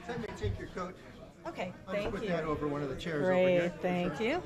Let me take your coat. Okay, I'll thank put you. that over one of the chairs over here. Great, thank you.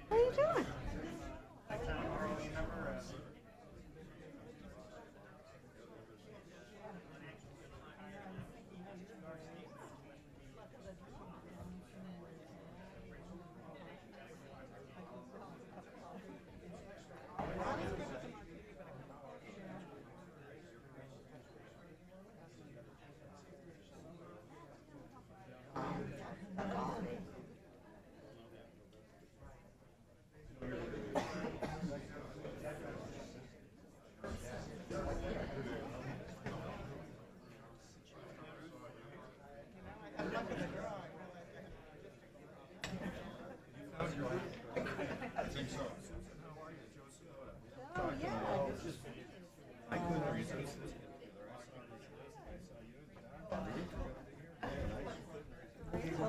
How are you doing? Oh, yeah.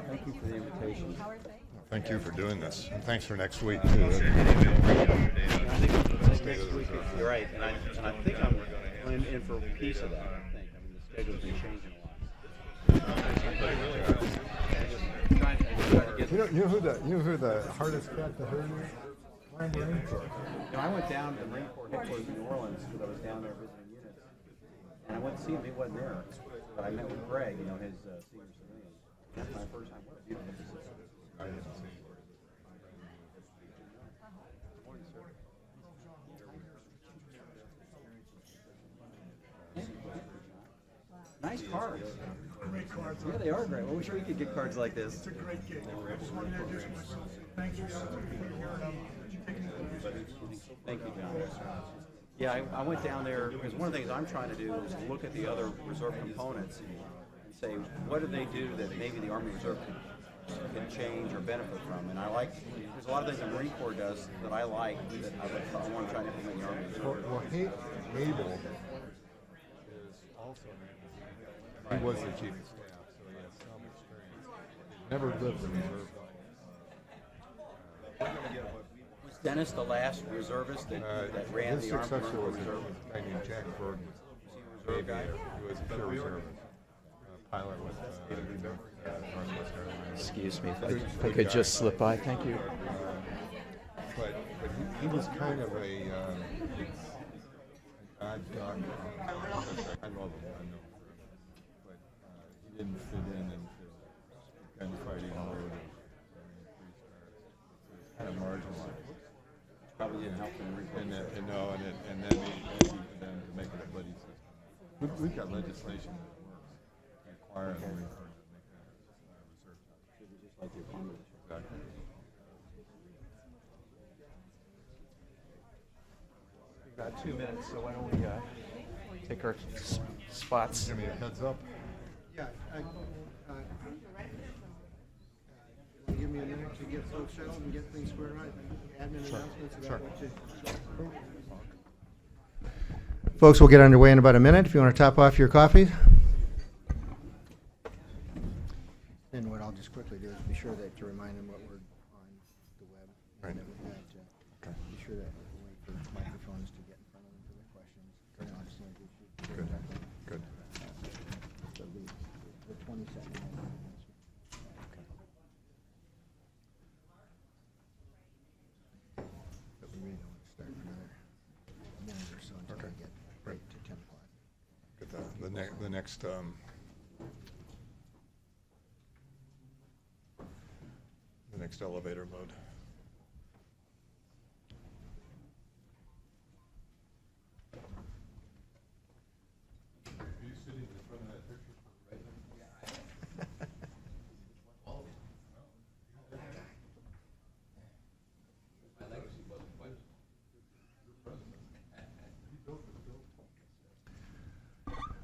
Thank you for the invitation. How are things? Thank you for doing this, and thanks for next week, I too. think next week, you're right, and I think I'm in for a piece of that, I think. I mean, the schedule's been changing a lot. You know who the hardest cat to hurt is? My Marine Corps. I went down to the Marine Corps headquarters in New Orleans because I was down there visiting units. And I went to see him, he wasn't there. But I met with Greg, his senior civilian. That's my first time. What a beautiful facility. I didn't see it. Nice cards. Great cards. Yeah, they are great. Well, we sure we could get cards like this. It's a great gig. I just wanted to introduce myself. Thank you so much for being here. Thank you, John. Yeah, I went down there because one of the things I'm trying to do is look at the other reserve components and say, what do they do that maybe the Army Reserve can change or benefit from? And there's a lot of things the Marine Corps does that I like that I want to try to implement in the Army Reserve. Well, Abel is also he was the chief of staff, so he has some experience. Never lived in reserve. Was Dennis the last reservist that ran His the Army successor was Reserve? a guy named Jack Gordon. Reserve guy? He was a pure reservist. Pilot with Northwest Airlines. Excuse me, if I could just slip by, thank you. But he was kind of a odd dog. I love him, I know. But he didn't fit in into gunfighting mode. Kind of marginalized. Probably didn't help him. And then he to them to make it a buddy system. We've got legislation that works. Require the Marine Corps to make that reserve job. Just like the economy. Exactly. We've got 2 minutes, so why don't we take our spots? Give me a heads up. Yeah, give me a minute to get folks settled and get things squared away. Admin announcements about what to. Folks, we'll get underway in about a minute. If you want to top off your coffee. Then what I'll just quickly do is be sure that to remind them what we're on the web. Right. And that we've got, be sure that we wait for microphones to get in front of them for their questions. And I'll just introduce you. Good. Good. So the 20-second. But we really don't want to start for another minute or so until we get right to 10 o'clock. Get the next next elevator mode.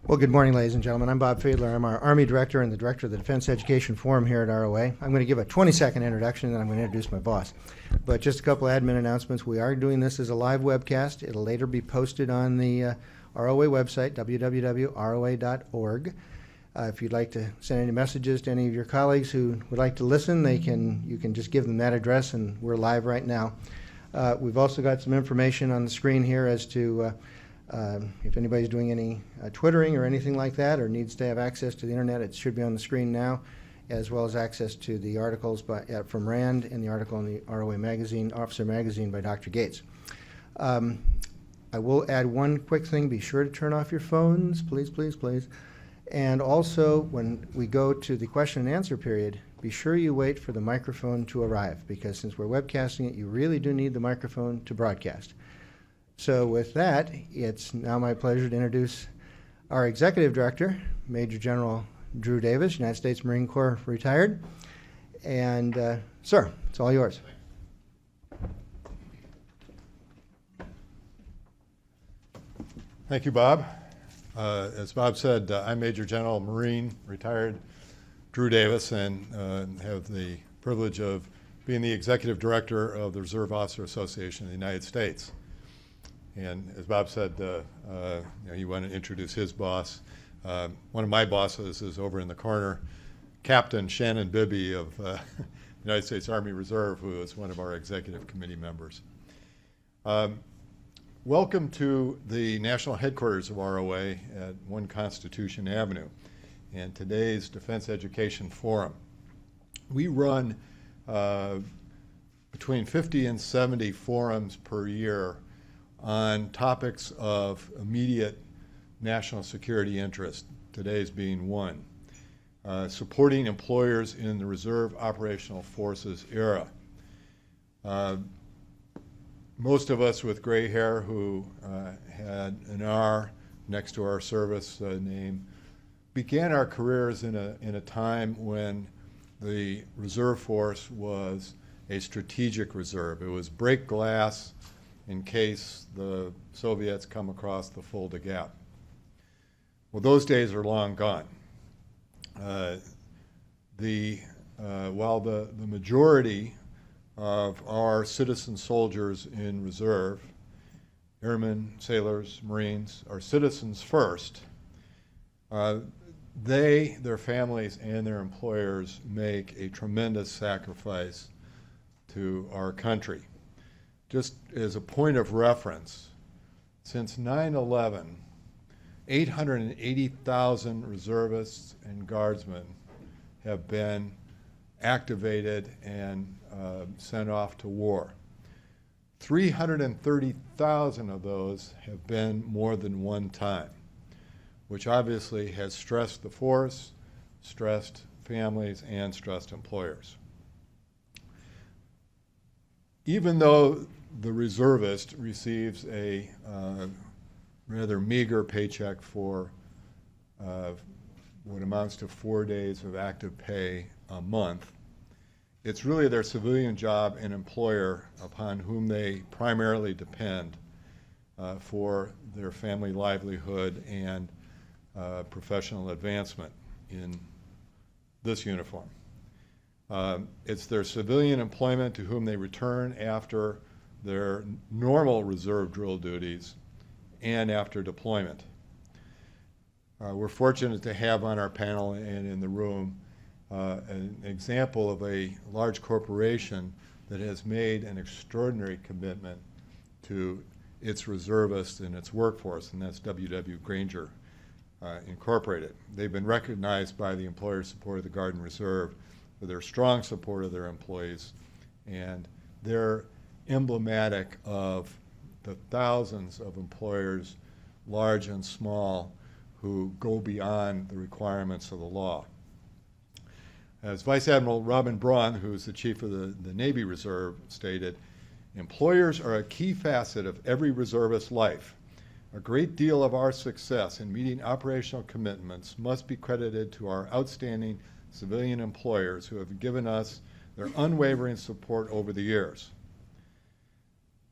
Well, good morning, ladies and gentlemen. I'm Bob Fiedler. I'm our Army Director and the Director of the Defense Education Forum here at ROA. I'm going to give a 20-second introduction, and then I'm going to introduce my boss. But just a couple admin announcements. We are doing this as a live webcast. It'll later be posted on the ROA website, www.roa.org. If you'd like to send any messages to any of your colleagues who would like to listen, you can just give them that address, and we're live right now. We've also got some information on the screen here as to if anybody's doing any Twittering or anything like that or needs to have access to the internet, it should be on the screen now, as well as access to the articles from RAND and the article in the ROA magazine, Officer Magazine by Dr. Gates. I will add one quick thing. Be sure to turn off your phones, please, please, please. And also, when we go to the question and answer period, be sure you wait for the microphone to arrive, because since we're webcasting it, you really do need the microphone to broadcast. So with that, it's now my pleasure to introduce our Executive Director, Major General Drew Davis, United States Marine Corps retired. And sir, it's all yours. Thank you, Bob. As Bob said, I'm Major General Marine retired Drew Davis, and have the privilege of being the Executive Director of the Reserve Officer Association of the United States. And as Bob said, you want to introduce his boss. One of my bosses is over in the corner, Captain Shannon Bibby of United States Army Reserve, who is one of our executive committee members. Welcome to the national headquarters of ROA at 1 Constitution Avenue and today's Defense Education Forum. We run between 50 and 70 forums per year on topics of immediate national security interest, today's being one. Supporting employers in the Reserve Operational Forces era. Most of us with gray hair who had an R next to our service name began our careers in a time when the reserve force was a strategic reserve. It was break glass in case the Soviets come across the Fulda Gap. Well, those days are long gone. While the majority of our citizen soldiers in reserve, airmen, sailors, Marines, are citizens first, their families, and their employers make a tremendous sacrifice to our country. Just as a point of reference, since 9/11, 880,000 reservists and guardsmen have been activated and sent off to war. 330,000 of those have been more than one time, which obviously has stressed the force, stressed families, and stressed employers. Even though the reservist receives a rather meager paycheck for what amounts to 4 days of active pay a month, it's really their civilian job and employer upon whom they primarily depend for their family livelihood and professional advancement in this uniform. It's their civilian employment to whom they return after their normal reserve drill duties and after deployment. We're fortunate to have on our panel and in the room an example of a large corporation that has made an extraordinary commitment to its reservists and its workforce, and that's W.W. Granger Incorporated. They've been recognized by the Employer Support of the Guard and Reserve for their strong support of their employees, and they're emblematic of the thousands of employers, large and small, who go beyond the requirements of the law. As Vice Admiral Robin Braun, who's the chief of the Navy Reserve, stated, employers are a key facet of every reservist's life. A great deal of our success in meeting operational commitments must be credited to our outstanding civilian employers who have given us their unwavering support over the years.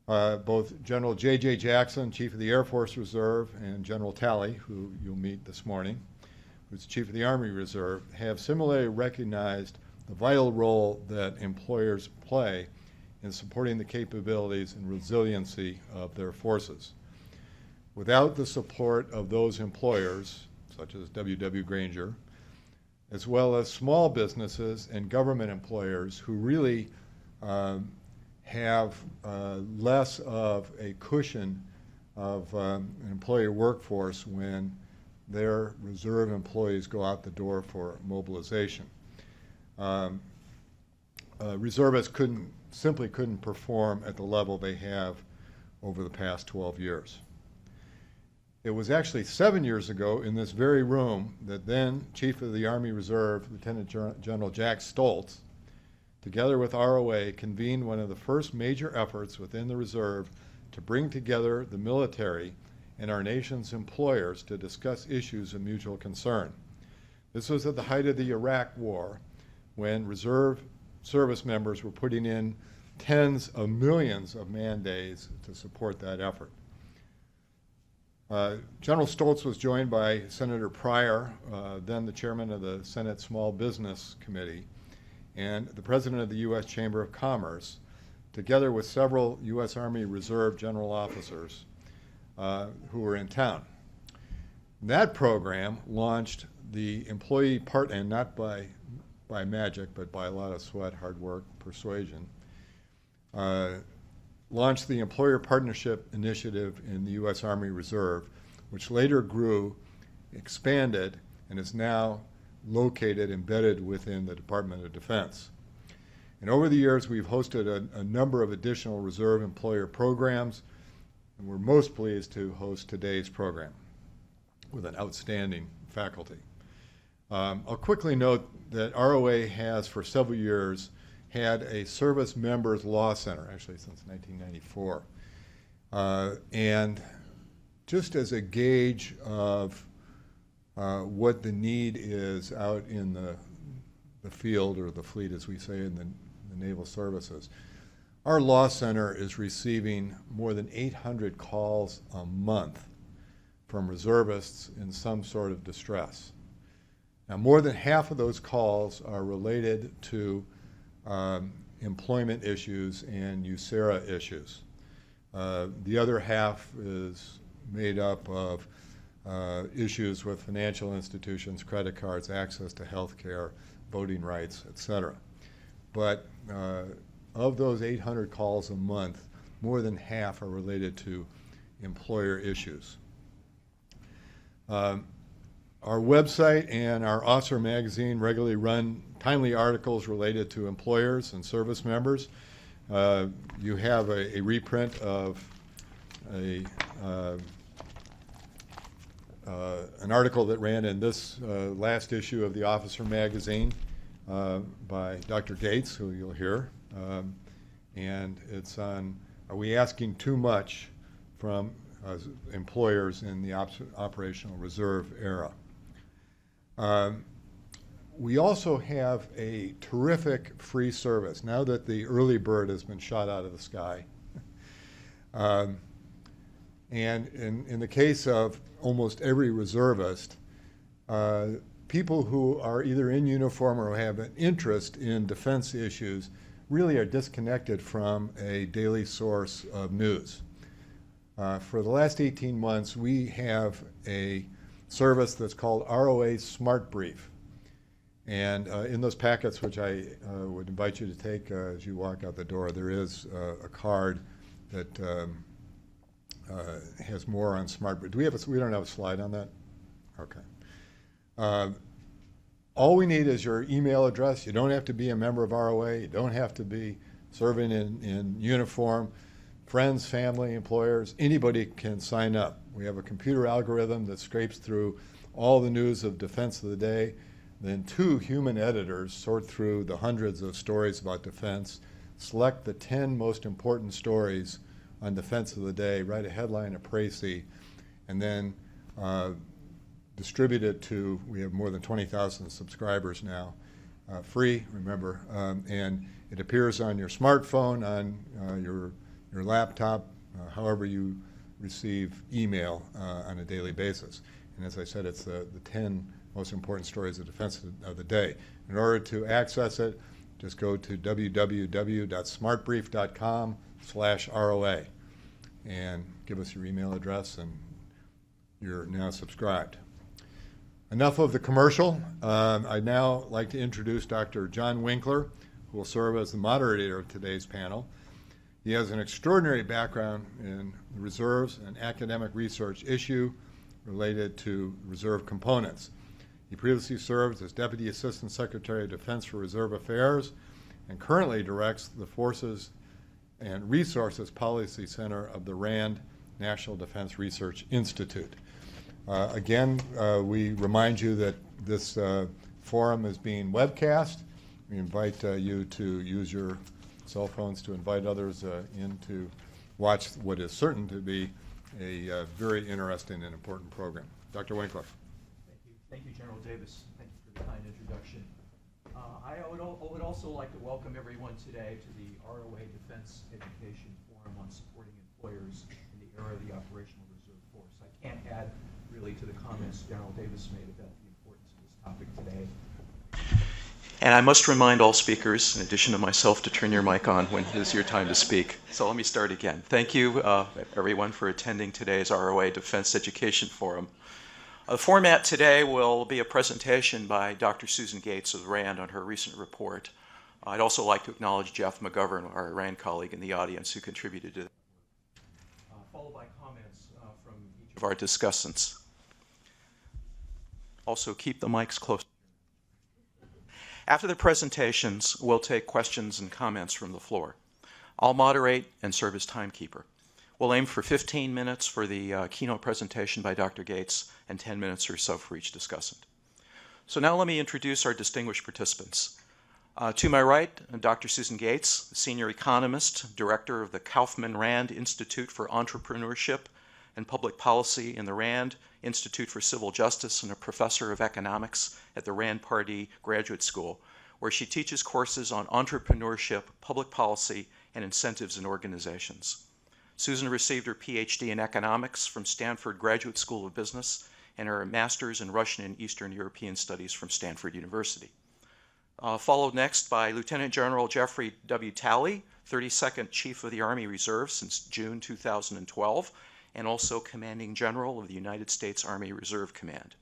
Both General J.J. Jackson, Chief of the Air Force Reserve, and General Talley, who you'll meet this morning, who's Chief of the Army Reserve, have similarly recognized the vital role that employers play in supporting the capabilities and resiliency of their forces. Without the support of those employers, such as W.W. Granger, as well as small businesses and government employers who really have less of a cushion of an employee workforce when their reserve employees go out the door for mobilization. Reservists simply couldn't perform at the level they have over the past 12 years. It was actually 7 years ago in this very room that then Chief of the Army Reserve, Lieutenant General Jack Stoltz, together with ROA, convened one of the first major efforts within the Reserve to bring together the military and our nation's employers to discuss issues of mutual concern. This was at the height of the Iraq War, when Reserve service members were putting in tens of millions of man-days to support that effort. General Stoltz was joined by Senator Pryor, then the chairman of the Senate Small Business Committee, and the president of the U.S. Chamber of Commerce, together with several U.S. Army Reserve general officers who were in town. That program launched the employee part, and not by magic, but by a lot of sweat, hard work, persuasion, launched the Employer Partnership Initiative in the U.S. Army Reserve, which later grew, expanded, and is now located, embedded within the Department of Defense. And over the years, we've hosted a number of additional Reserve employer programs, and we're most pleased to host today's program with an outstanding faculty. I'll quickly note that ROA has, for several years, had a service members law center, actually since 1994. And just as a gauge of what the need is out in the field, or the fleet as we say in the naval services, our law center is receiving more than 800 calls a month from reservists in some sort of distress. Now, more than half of those calls are related to employment issues and USERA issues. The other half is made up of issues with financial institutions, credit cards, access to health care, voting rights, et cetera. But of those 800 calls a month, more than half are related to employer issues. Our website and our officer magazine regularly run timely articles related to employers and service members. You have a reprint of an article that ran in this last issue of the officer magazine by Dr. Gates, who you'll hear. And it's on, are we asking too much from employers in the operational reserve era? We also have a terrific free service now that the early bird has been shot out of the sky. And in the case of almost every reservist, people who are either in uniform or have an interest in defense issues really are disconnected from a daily source of news. For the last 18 months, we have a service that's called ROA Smart Brief. And in those packets, which I would invite you to take as you walk out the door, there is a card that has more on Smart Brief. We don't have a slide on that? Okay. All we need is your email address. You don't have to be a member of ROA. You don't have to be serving in uniform. Friends, family, employers, anybody can sign up. We have a computer algorithm that scrapes through all the news of defense of the day, Then 2 human editors sort through the hundreds of stories about defense, select the 10 most important stories on defense of the day, write a headline, a précis, and then distribute it to, we have more than 20,000 subscribers now, free, remember, and it appears on your smartphone, on your laptop, however you receive email on a daily basis. And as I said, it's the 10 most important stories of defense of the day. In order to access it, just go to www.smartbrief.com/ROA and give us your email address, and you're now subscribed. Enough of the commercial. I'd now like to introduce Dr. John Winkler, who will serve as the moderator of today's panel. He has an extraordinary background in the reserves and academic research issue related to reserve components. He previously served as Deputy Assistant Secretary of Defense for Reserve Affairs and currently directs the Forces and Resources Policy Center of the RAND National Defense Research Institute. Again, we remind you that this forum is being webcast. We invite you to use your cell phones to invite others in to watch what is certain to be a very interesting and important program. Dr. Winkler. Thank you, General Davis. Thank you for the kind introduction. I would also like to welcome everyone today to the ROA Defense Education Forum on Supporting Employers in the Era of the Operational Reserve Force. I can't add really to the comments General Davis made about the importance of this topic today. And I must remind all speakers, in addition to myself, to turn your mic on when it is your time to speak. So let me start again. Thank you, everyone, for attending today's ROA Defense Education Forum. The format today will be a presentation by Dr. Susan Gates of RAND on her recent report. I'd also like to acknowledge Jeff McGovern, our RAND colleague in the audience, who contributed to that. Followed by comments from each of our discussants. Also, keep the mics close. After the presentations, we'll take questions and comments from the floor. I'll moderate and serve as timekeeper. We'll aim for 15 minutes for the keynote presentation by Dr. Gates and 10 minutes or so for each discussant. So now let me introduce our distinguished participants. To my right, Dr. Susan Gates, Senior Economist, Director of the Kaufman Rand Institute for Entrepreneurship and Public Policy in the Rand Institute for Civil Justice and a Professor of Economics at the Rand Party Graduate School, where she teaches courses on entrepreneurship, public policy, and incentives in organizations. Susan received her PhD in economics from Stanford Graduate School of Business and her master's in Russian and Eastern European Studies from Stanford University. Followed next by Lieutenant General Jeffrey W. Talley, 32nd Chief of the Army Reserve since June 2012, and also Commanding General of the United States Army Reserve Command.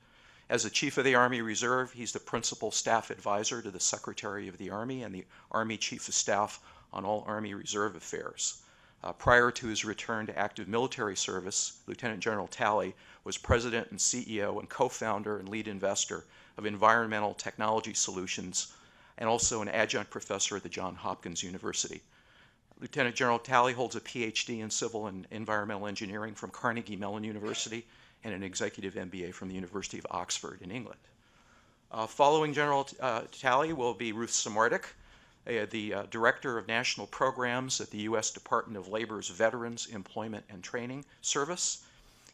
As the Chief of the Army Reserve, he's the principal staff advisor to the Secretary of the Army and the Army Chief of Staff on all Army Reserve affairs. Prior to his return to active military service, Lieutenant General Talley was president and CEO and co-founder and lead investor of Environmental Technology Solutions and also an adjunct professor at the Johns Hopkins University. Lieutenant General Talley holds a PhD in Civil and Environmental Engineering from Carnegie Mellon University and an executive MBA from the University of Oxford in England. Following General Talley will be Ruth Samardik, the Director of National Programs at the U.S. Department of Labor's Veterans Employment and Training Service.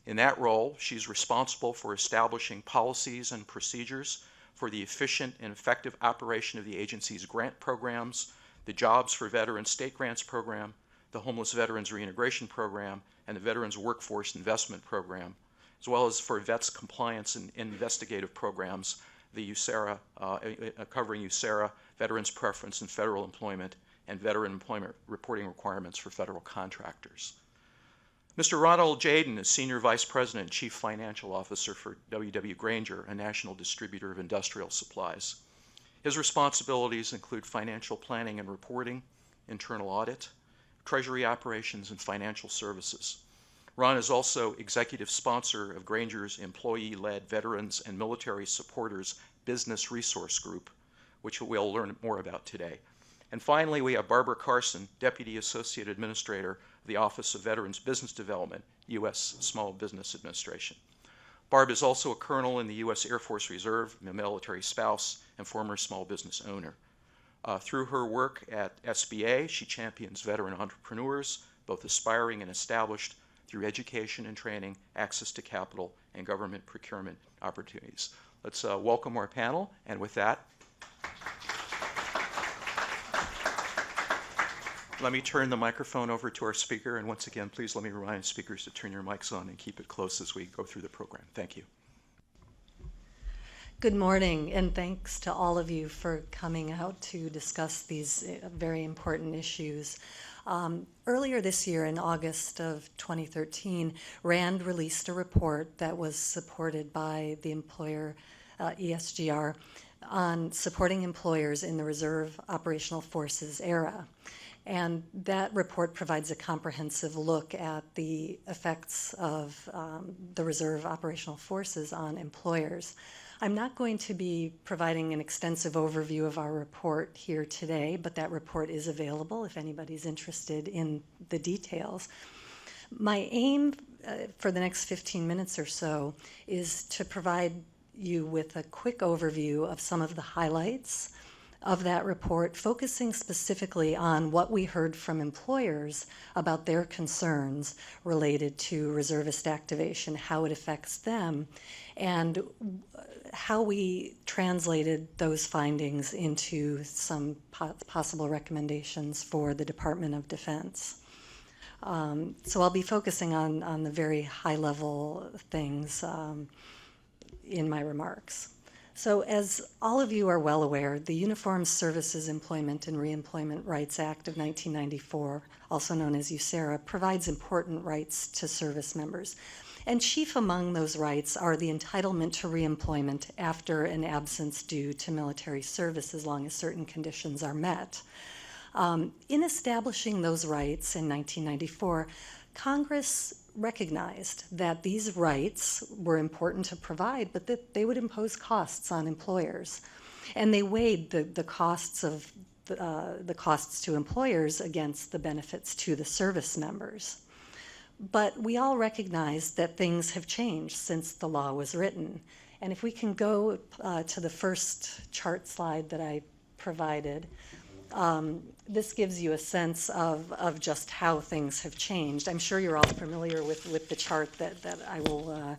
In that role, she's responsible for establishing policies and procedures for the efficient and effective operation of the agency's grant programs, the Jobs for Veterans State Grants Program, the Homeless Veterans Reintegration Program, and the Veterans Workforce Investment Program, as well as for vets compliance and investigative programs, the USERRA, covering USERRA, Veterans Preference in Federal Employment, and Veteran Employment Reporting Requirements for Federal Contractors. Mr. Ronald Jaden is Senior Vice President and Chief Financial Officer for W.W. Grainger, a national distributor of industrial supplies. His responsibilities include financial planning and reporting, internal audit, treasury operations, and financial services. Ron is also executive sponsor of Grainger's employee-led Veterans and Military Supporters Business Resource Group, which we'll learn more about today. And finally, we have Barbara Carson, Deputy Associate Administrator of the Office of Veterans Business Development, U.S. Small Business Administration. Barb is also a colonel in the U.S. Air Force Reserve, a military spouse, and former small business owner. Through her work at SBA, she champions veteran entrepreneurs, both aspiring and established, through education and training, access to capital, and government procurement opportunities. Let's welcome our panel, and with that, let me turn the microphone over to our speaker, and once again, please let me remind speakers to turn your mics on and keep it close as we go through the program. Thank you. Good morning, and thanks to all of you for coming out to discuss these very important issues. Earlier this year, in August of 2013, RAND released a report that was supported by the employer ESGR on supporting employers in the Reserve Operational Forces era. And that report provides a comprehensive look at the effects of the Reserve Operational Forces on employers. I'm not going to be providing an extensive overview of our report here today, but that report is available if anybody's interested in the details. My aim for the next 15 minutes or so is to provide you with a quick overview of some of the highlights of that report, focusing specifically on what we heard from employers about their concerns related to reservist activation, how it affects them, and how we translated those findings into some possible recommendations for the Department of Defense. So I'll be focusing on the very high-level things in my remarks. So as all of you are well aware, the Uniformed Services Employment and Reemployment Rights Act of 1994, also known as USERRA, provides important rights to service members. And chief among those rights are the entitlement to reemployment after an absence due to military service, as long as certain conditions are met. In establishing those rights in 1994, Congress recognized that these rights were important to provide, but that they would impose costs on employers. And they weighed the costs of the costs to employers against the benefits to the service members. But we all recognize that things have changed since the law was written. And if we can go to the first chart slide that I provided, this gives you a sense of just how things have changed. I'm sure you're all familiar with the chart that I will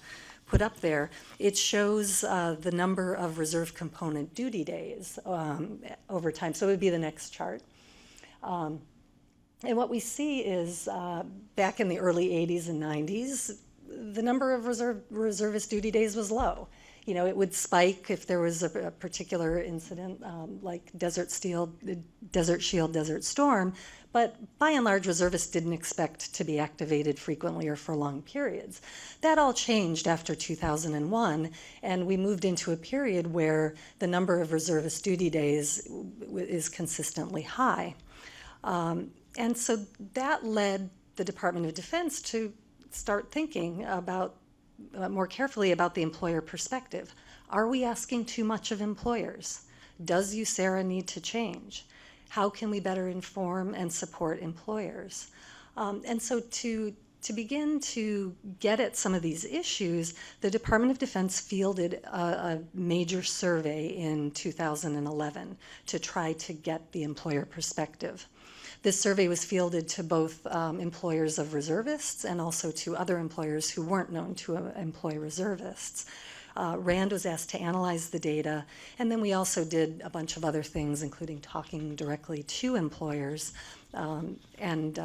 put up there. It shows the number of reserve component duty days over time. So it would be the next chart. And what we see is back in the early 80s and 90s, the number of reservist duty days was low. You know, it would spike if there was a particular incident like Desert Shield, Desert Storm, but by and large, reservists didn't expect to be activated frequently or for long periods. That all changed after 2001, and we moved into a period where the number of reservist duty days is consistently high. And so that led the Department of Defense to start thinking about more carefully about the employer perspective. Are we asking too much of employers? Does USERRA need to change? How can we better inform and support employers? And so to begin to get at some of these issues, the Department of Defense fielded a major survey in 2011 to try to get the employer perspective. This survey was fielded to both employers of reservists and also to other employers who weren't known to employ reservists. RAND was asked to analyze the data, and then we also did a bunch of other things, including talking directly to employers. And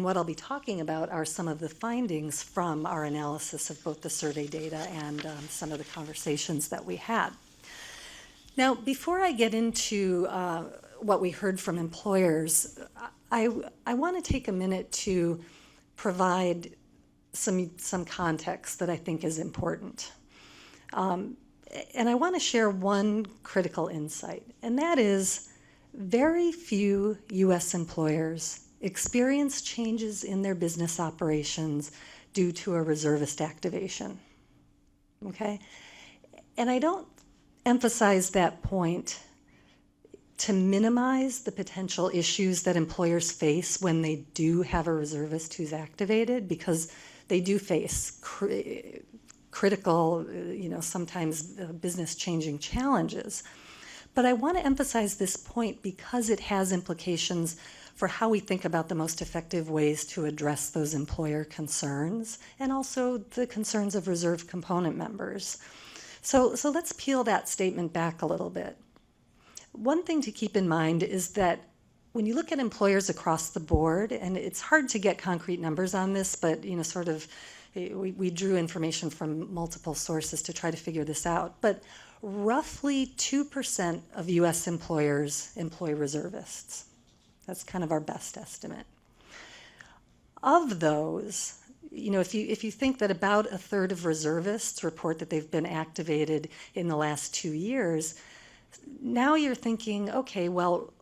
what I'll be talking about are some of the findings from our analysis of both the survey data and some of the conversations that we had. Now, before I get into what we heard from employers, I want to take a minute to provide some context that I think is important. And I want to share one critical insight, and that is very few U.S. employers experience changes in their business operations due to a reservist activation. Okay? And I don't emphasize that point to minimize the potential issues that employers face when they do have a reservist who's activated, because they do face critical, sometimes business-changing challenges. But I want to emphasize this point because it has implications for how we think about the most effective ways to address those employer concerns and also the concerns of reserve component members. So let's peel that statement back a little bit. One thing to keep in mind is that when you look at employers across the board, and it's hard to get concrete numbers on this, but we drew information from multiple sources to try to figure this out. But roughly 2% of U.S. employers employ reservists. That's kind of our best estimate. Of those, if you think that about a third of reservists report that they've been activated in the last 2 years, now you're thinking, okay, well,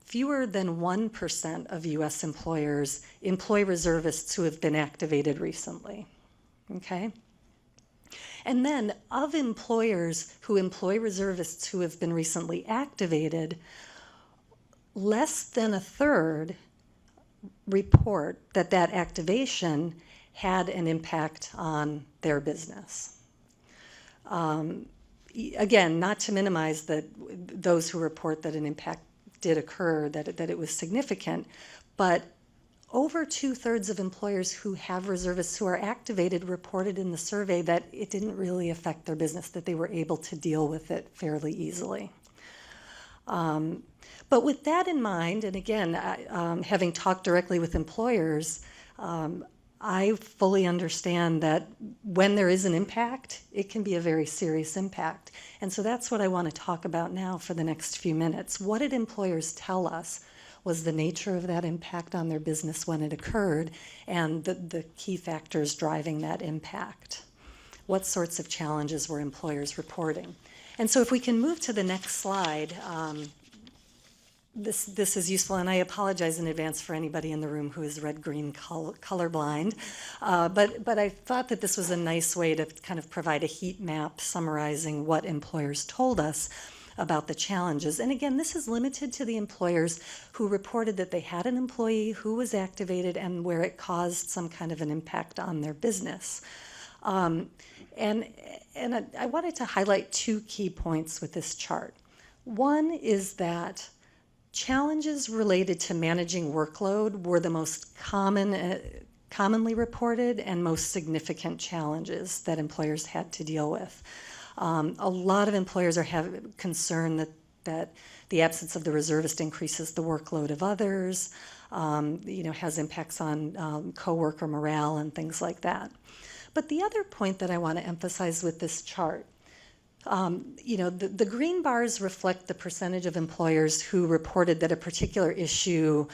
fewer than 1% of U.S. employers employ reservists who have been activated recently, okay? And then of employers who employ reservists who have been recently activated, less than a third report that that activation had an impact on their business. Again, not to minimize that those who report that an impact did occur, that it was significant, but over 2/3 of employers who have reservists who are activated reported in the survey that it didn't really affect their business, that they were able to deal with it fairly easily. But with that in mind, and again, having talked directly with employers, I fully understand that when there is an impact, it can be a very serious impact. And so that's what I want to talk about now for the next few minutes. What did employers tell us was the nature of that impact on their business when it occurred, and the key factors driving that impact? What sorts of challenges were employers reporting? And so if we can move to the next slide, this is useful, and I apologize in advance for anybody in the room who is red-green colorblind, but I thought that this was a nice way to kind of provide a heat map summarizing what employers told us about the challenges. And again, this is limited to the employers who reported that they had an employee who was activated and where it caused some kind of an impact on their business. And I wanted to highlight 2 key points with this chart. One is that challenges related to managing workload were the most commonly reported and most significant challenges that employers had to deal with. A lot of employers are concerned that the absence of the reservist increases the workload of others, has impacts on coworker morale and things like that. But the other point that I want to emphasize with this chart, the green bars reflect the percentage of employers who reported that a particular issue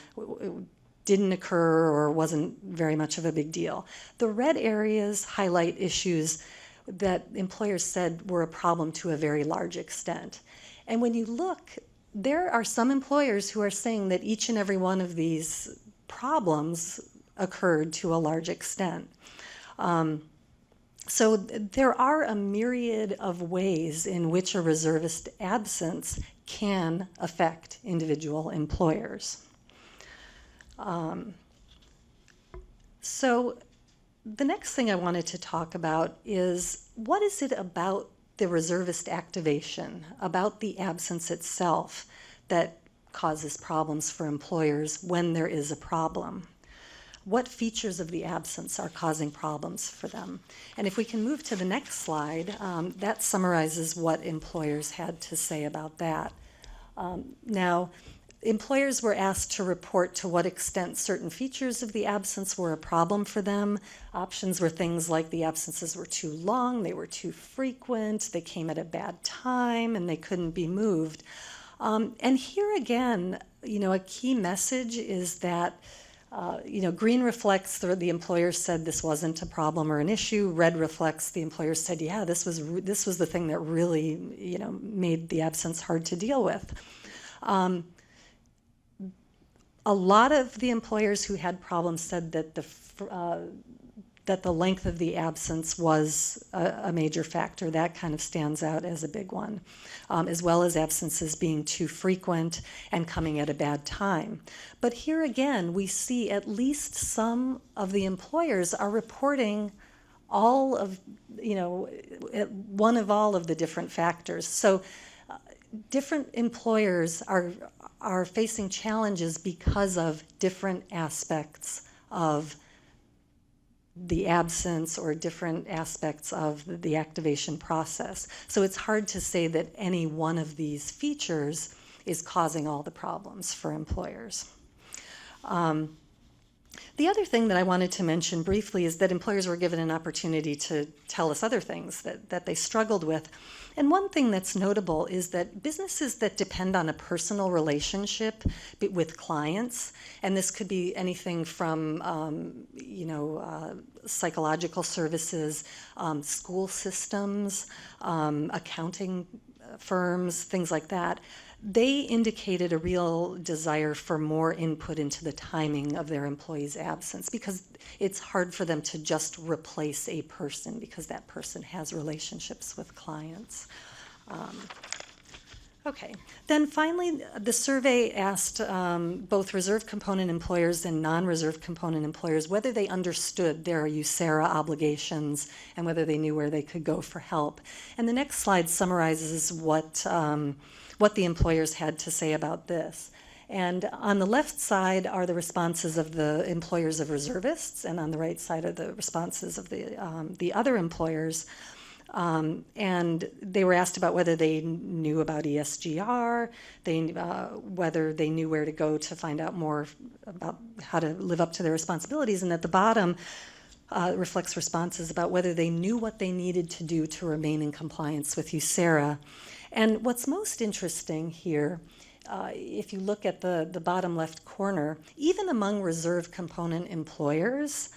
didn't occur or wasn't very much of a big deal. The red areas highlight issues that employers said were a problem to a very large extent. And when you look, there are some employers who are saying that each and every one of these problems occurred to a large extent. So there are a myriad of ways in which a reservist absence can affect individual employers. So the next thing I wanted to talk about is, what is it about the reservist activation, about the absence itself, that causes problems for employers when there is a problem? What features of the absence are causing problems for them? And if we can move to the next slide, that summarizes what employers had to say about that. Now, employers were asked to report to what extent certain features of the absence were a problem for them. Options were things like the absences were too long, they were too frequent, they came at a bad time, and they couldn't be moved. And here again, a key message is that green reflects the employer said this wasn't a problem or an issue. Red reflects the employer said, yeah, this was the thing that really made the absence hard to deal with. A lot of the employers who had problems said that the length of the absence was a major factor. That kind of stands out as a big one, as well as absences being too frequent and coming at a bad time. But here again, we see at least some of the employers are reporting all of, one of all of the different factors. So different employers are facing challenges because of different aspects of the absence or different aspects of the activation process. So it's hard to say that any one of these features is causing all the problems for employers. The other thing that I wanted to mention briefly is that employers were given an opportunity to tell us other things that they struggled with. And one thing that's notable is that businesses that depend on a personal relationship with clients, and this could be anything from psychological services, school systems, accounting firms, things like that, they indicated a real desire for more input into the timing of their employees' absence, because it's hard for them to just replace a person because that person has relationships with clients. Okay, then finally, the survey asked both reserve component employers and non-reserve component employers whether they understood their USERRA obligations and whether they knew where they could go for help. And the next slide summarizes what the employers had to say about this. And on the left side are the responses of the employers of reservists, and on the right side are the responses of the other employers. And they were asked about whether they knew about ESGR, whether they knew where to go to find out more about how to live up to their responsibilities. And at the bottom reflects responses about whether they knew what they needed to do to remain in compliance with USERRA. And what's most interesting here, if you look at the bottom left corner, even among reserve component employers,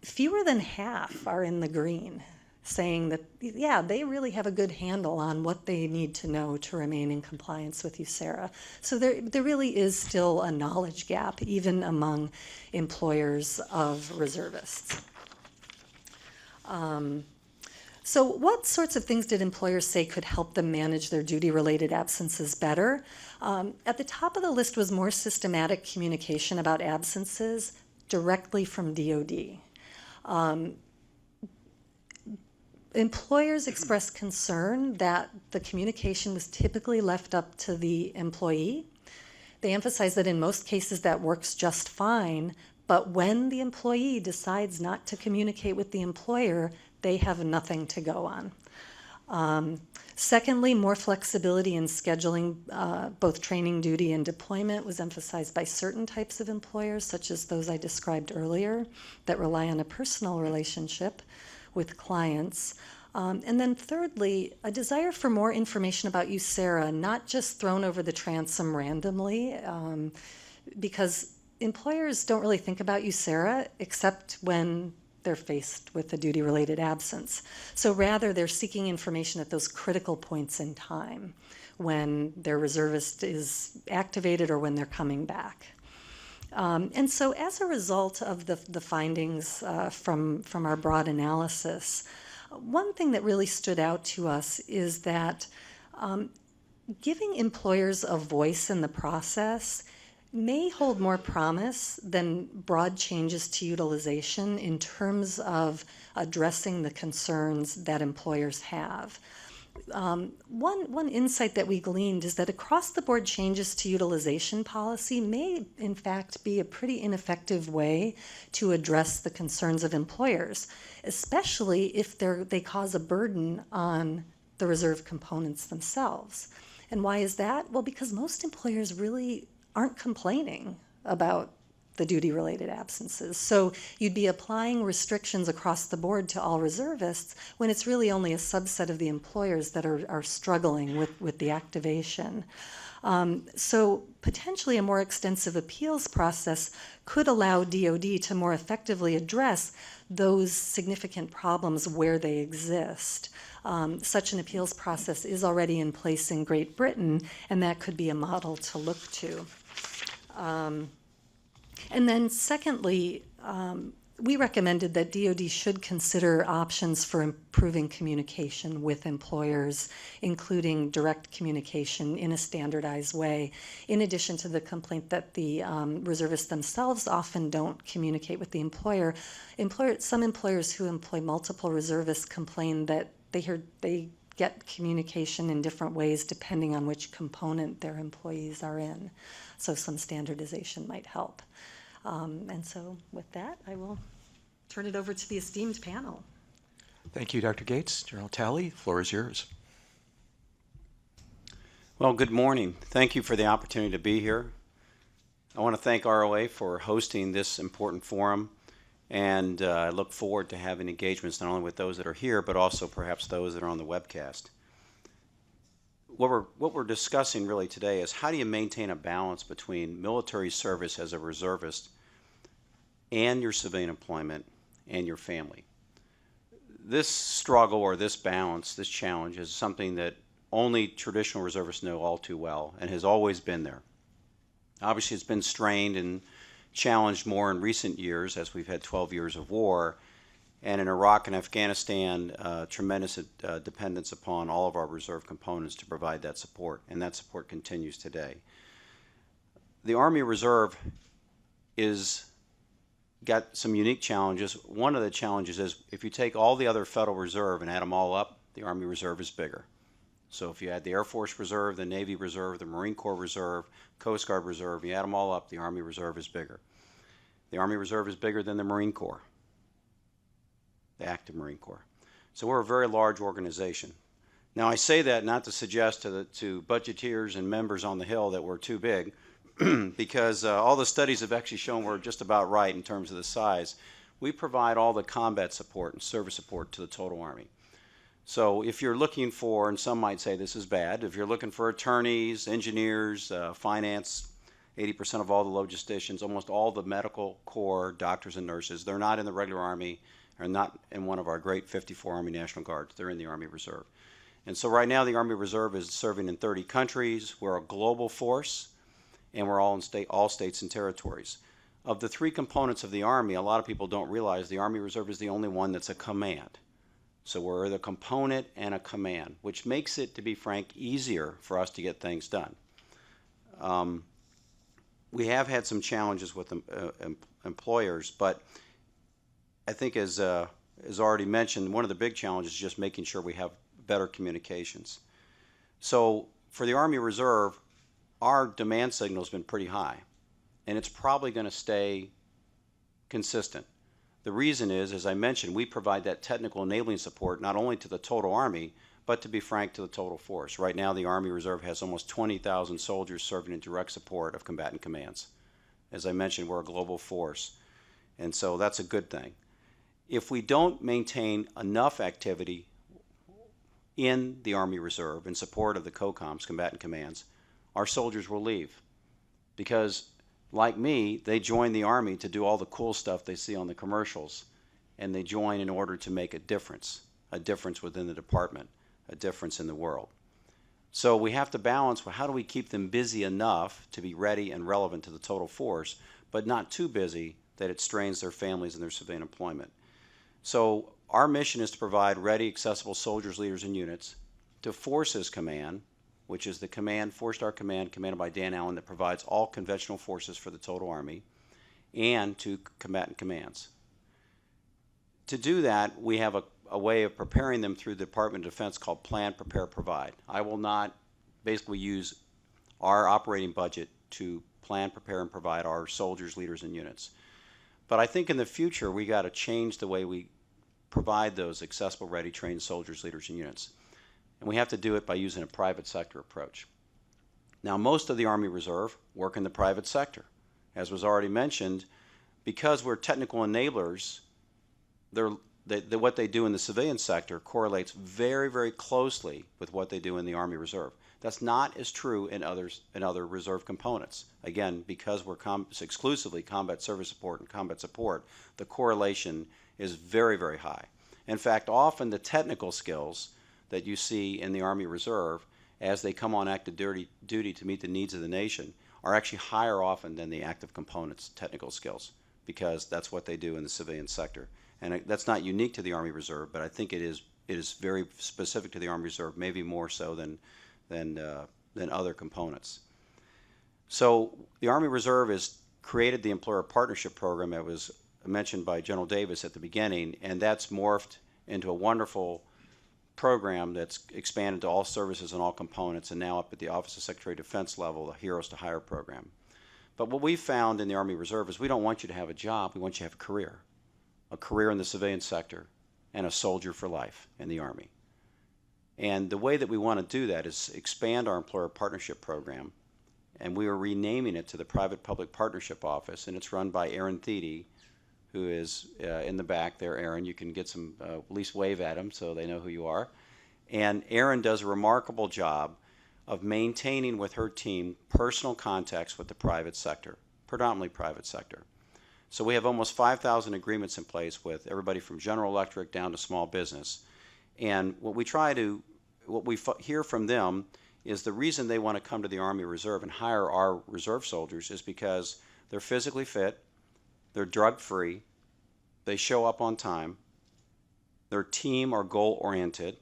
fewer than half are in the green, saying that, yeah, they really have a good handle on what they need to know to remain in compliance with USERRA. So there really is still a knowledge gap, even among employers of reservists. So what sorts of things did employers say could help them manage their duty-related absences better? At the top of the list was more systematic communication about absences directly from DoD. Employers expressed concern that the communication was typically left up to the employee. They emphasized that in most cases that works just fine, but when the employee decides not to communicate with the employer, they have nothing to go on. Secondly, more flexibility in scheduling both training, duty, and deployment was emphasized by certain types of employers, such as those I described earlier, that rely on a personal relationship with clients. And then thirdly, a desire for more information about USERRA, not just thrown over the transom randomly, because employers don't really think about USERRA except when they're faced with a duty-related absence. So rather, they're seeking information at those critical points in time, when their reservist is activated or when they're coming back. And so as a result of the findings from our broad analysis, one thing that really stood out to us is that giving employers a voice in the process may hold more promise than broad changes to utilization in terms of addressing the concerns that employers have. One insight that we gleaned is that across-the-board changes to utilization policy may, in fact, be a pretty ineffective way to address the concerns of employers, especially if they cause a burden on the reserve components themselves. And why is that? Well, because most employers really aren't complaining about the duty-related absences. So you'd be applying restrictions across the board to all reservists when it's really only a subset of the employers that are struggling with the activation. So potentially a more extensive appeals process could allow DoD to more effectively address those significant problems where they exist. Such an appeals process is already in place in Great Britain, and that could be a model to look to. And then secondly, we recommended that DoD should consider options for improving communication with employers, including direct communication in a standardized way, in addition to the complaint that the reservists themselves often don't communicate with the employer. Some employers who employ multiple reservists complain that they get communication in different ways depending on which component their employees are in. So some standardization might help. And so with that, I will turn it over to the esteemed panel. Thank you, Dr. Gates. General Talley, the floor is yours. Well, good morning. Thank you for the opportunity to be here. I want to thank ROA for hosting this important forum, and I look forward to having engagements not only with those that are here, but also perhaps those that are on the webcast. What we're discussing really today is how do you maintain a balance between military service as a reservist and your civilian employment and your family. This struggle or this balance, this challenge, is something that only traditional reservists know all too well and has always been there. Obviously, it's been strained and challenged more in recent years as we've had 12 years of war, and in Iraq and Afghanistan, tremendous dependence upon all of our reserve components to provide that support, and that support continues today. The Army Reserve is got some unique challenges. One of the challenges is if you take all the other Federal Reserve and add them all up, the Army Reserve is bigger. So if you add the Air Force Reserve, the Navy Reserve, the Marine Corps Reserve, Coast Guard Reserve, you add them all up, the Army Reserve is bigger. The Army Reserve is bigger than the Marine Corps, the active Marine Corps. So we're a very large organization. Now I say that not to suggest to budgeteers and members on the Hill that we're too big, because all the studies have actually shown we're just about right in terms of the size. We provide all the combat support and service support to the total Army. So if you're looking for, and some might say this is bad, if you're looking for attorneys, engineers, finance, 80% of all the logisticians, almost all the medical corps, doctors and nurses, they're not in the regular Army, are not in one of our great 54 Army National Guards. They're in the Army Reserve. And so right now the Army Reserve is serving in 30 countries. We're a global force, and we're all states and territories. Of the three components of the Army, a lot of people don't realize the Army Reserve is the only one that's a command. So we're the component and a command, which makes it, to be frank, easier for us to get things done. We have had some challenges with employers, but I think as already mentioned, one of the big challenges is just making sure we have better communications. So for the Army Reserve, our demand signal has been pretty high, and it's probably going to stay consistent. The reason is, as I mentioned, we provide that technical enabling support not only to the total Army, but to be frank, to the total force. Right now, the Army Reserve has almost 20,000 soldiers serving in direct support of combatant commands. As I mentioned, we're a global force, and so that's a good thing. If we don't maintain enough activity in the Army Reserve in support of the COCOMs, combatant commands, our soldiers will leave. Because, like me, they join the Army to do all the cool stuff they see on the commercials, and they join in order to make a difference within the department, a difference in the world. So we have to balance, well, how do we keep them busy enough to be ready and relevant to the total force, but not too busy that it strains their families and their civilian employment. So our mission is to provide ready, accessible soldiers, leaders, and units to Forces Command, which is the command, four-star command, commanded by Dan Allen, that provides all conventional forces for the total Army, and to combatant commands. To do that, we have a way of preparing them through the Department of Defense called Plan, Prepare, Provide. I will not basically use our operating budget to plan, prepare, and provide our soldiers, leaders, and units. But I think in the future, we got to change the way we provide those accessible, ready, trained soldiers, leaders, and units. And we have to do it by using a private sector approach. Now, most of the Army Reserve work in the private sector. As was already mentioned, because we're technical enablers, what they do in the civilian sector correlates very, very closely with what they do in the Army Reserve. That's not as true in other reserve components. Again, because we're exclusively combat service support and combat support, the correlation is very, very high. In fact, often the technical skills that you see in the Army Reserve as they come on active duty to meet the needs of the nation are actually higher often than the active components' technical skills, because that's what they do in the civilian sector. And that's not unique to the Army Reserve, but I think it is very specific to the Army Reserve, maybe more so than other components. So the Army Reserve has created the Employer Partnership Program that was mentioned by General Davis at the beginning, and that's morphed into a wonderful program that's expanded to all services and all components, and now up at the Office of Secretary of Defense level, the Heroes to Hire program. But what we found in the Army Reserve is we don't want you to have a job, we want you to have a career in the civilian sector, and a soldier for life in the Army. And the way that we want to do that is expand our Employer Partnership Program, and we are renaming it to the Private-Public Partnership Office, and it's run by Aaron Thiede, who is in the back there. Aaron, you can get some, at least wave at him so they know who you are. And Aaron does a remarkable job of maintaining with her team personal contacts with the private sector, predominantly private sector. So we have almost 5,000 agreements in place with everybody from General Electric down to small business. And what we hear from them is the reason they want to come to the Army Reserve and hire our reserve soldiers is because they're physically fit, they're drug-free, they show up on time, their team are goal-oriented,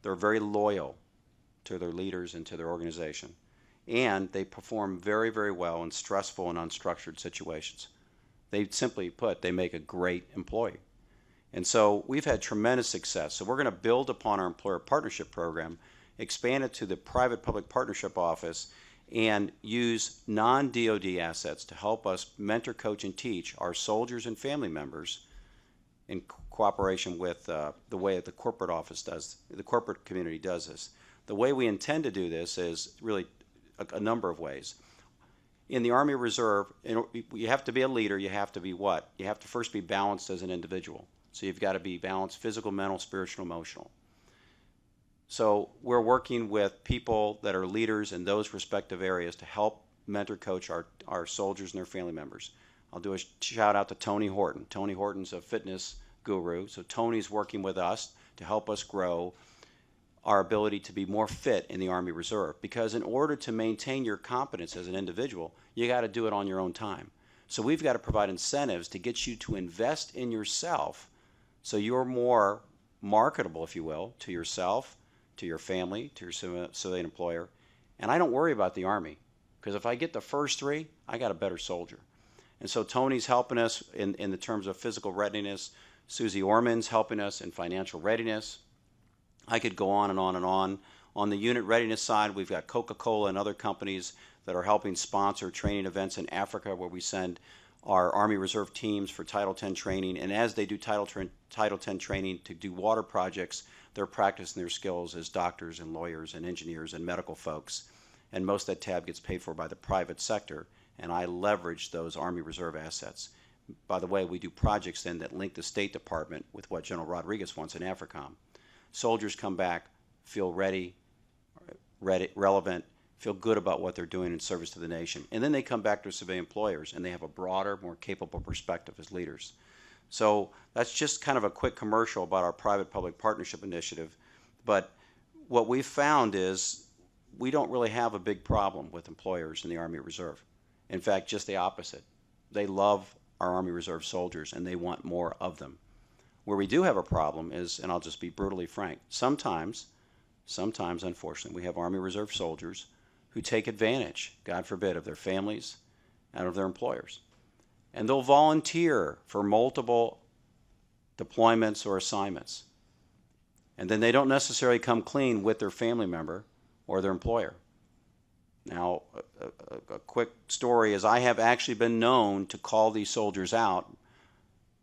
they're very loyal to their leaders and to their organization, and they perform very, very well in stressful and unstructured situations. They simply put, they make a great employee. And so we've had tremendous success. So we're going to build upon our Employer Partnership Program, expand it to the Private-Public Partnership Office, and use non-DoD assets to help us mentor, coach, and teach our soldiers and family members in cooperation with the way that the corporate office does, the corporate community does this. The way we intend to do this is really a number of ways. In the Army Reserve, you have to be a leader. You have to be what? You have to first be balanced as an individual. So you've got to be balanced physical, mental, spiritual, emotional. So we're working with people that are leaders in those respective areas to help mentor, coach our soldiers and their family members. I'll do a shout out to Tony Horton. Tony Horton's a fitness guru. So Tony's working with us to help us grow our ability to be more fit in the Army Reserve. Because in order to maintain your competence as an individual, you got to do it on your own time. So we've got to provide incentives to get you to invest in yourself so you're more marketable, if you will, to yourself, to your family, to your civilian employer. And I don't worry about the Army, because if I get the first three, I got a better soldier. And so Tony's helping us in the terms of physical readiness. Susie Orman's helping us in financial readiness. I could go on and on and on. On the unit readiness side, we've got Coca-Cola and other companies that are helping sponsor training events in Africa where we send our Army Reserve teams for Title X training. And as they do Title X training to do water projects, they're practicing their skills as doctors and lawyers and engineers and medical folks. And most of that tab gets paid for by the private sector, and I leverage those Army Reserve assets. By the way, we do projects then that link the State Department with what General Rodriguez wants in AFRICOM. Soldiers come back, feel ready, relevant, feel good about what they're doing in service to the nation. And then they come back to civilian employers, and they have a broader, more capable perspective as leaders. So that's just kind of a quick commercial about our private-public partnership initiative. But what we've found is we don't really have a big problem with employers in the Army Reserve. In fact, just the opposite. They love our Army Reserve soldiers, and they want more of them. Where we do have a problem is, and I'll just be brutally frank, sometimes, unfortunately, we have Army Reserve soldiers who take advantage, God forbid, of their families and of their employers. And they'll volunteer for multiple deployments or assignments. And then they don't necessarily come clean with their family member or their employer. Now, a quick story is I have actually been known to call these soldiers out,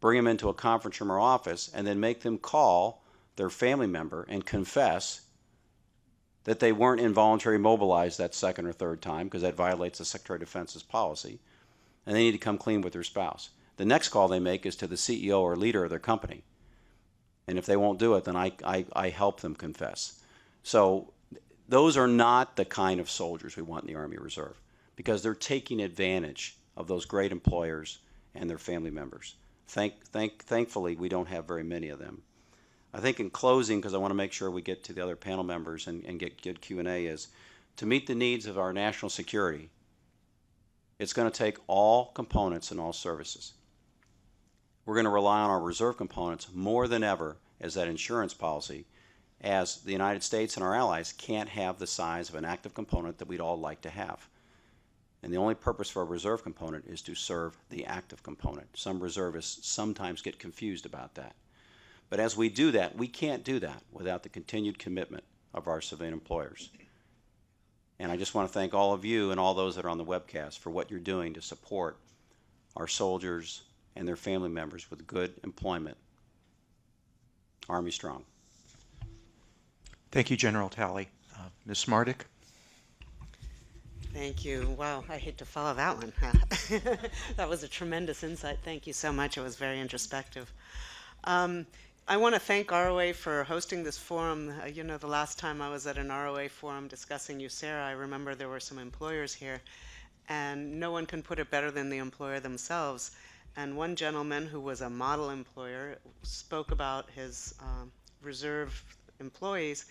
bring them into a conference room or office, and then make them call their family member and confess that they weren't involuntarily mobilized that second or third time, because that violates the Secretary of Defense's policy, and they need to come clean with their spouse. The next call they make is to the CEO or leader of their company. And if they won't do it, then I help them confess. So those are not the kind of soldiers we want in the Army Reserve, because they're taking advantage of those great employers and their family members. Thankfully, we don't have very many of them. I think in closing, because I want to make sure we get to the other panel members and get good Q&A, is to meet the needs of our national security, it's going to take all components and all services. we're going to rely on our reserve components more than ever as that insurance policy, as the United States and our allies can't have the size of an active component that we'd all like to have. And the only purpose for a reserve component is to serve the active component. Some reservists sometimes get confused about that. But as we do that, we can't do that without the continued commitment of our civilian employers. And I just want to thank all of you and all those that are on the webcast for what you're doing to support our soldiers and their family members with good employment. Army strong. Thank you, General Talley. Ms. Smardick? Thank you. Wow, I hate to follow that one. That was a tremendous insight. Thank you so much. It was very introspective. I want to thank ROA for hosting this forum. You know, the last time I was at an ROA forum discussing USERA, I remember there were some employers here, and no one can put it better than the employer themselves. And one gentleman who was a model employer spoke about his reserve employees,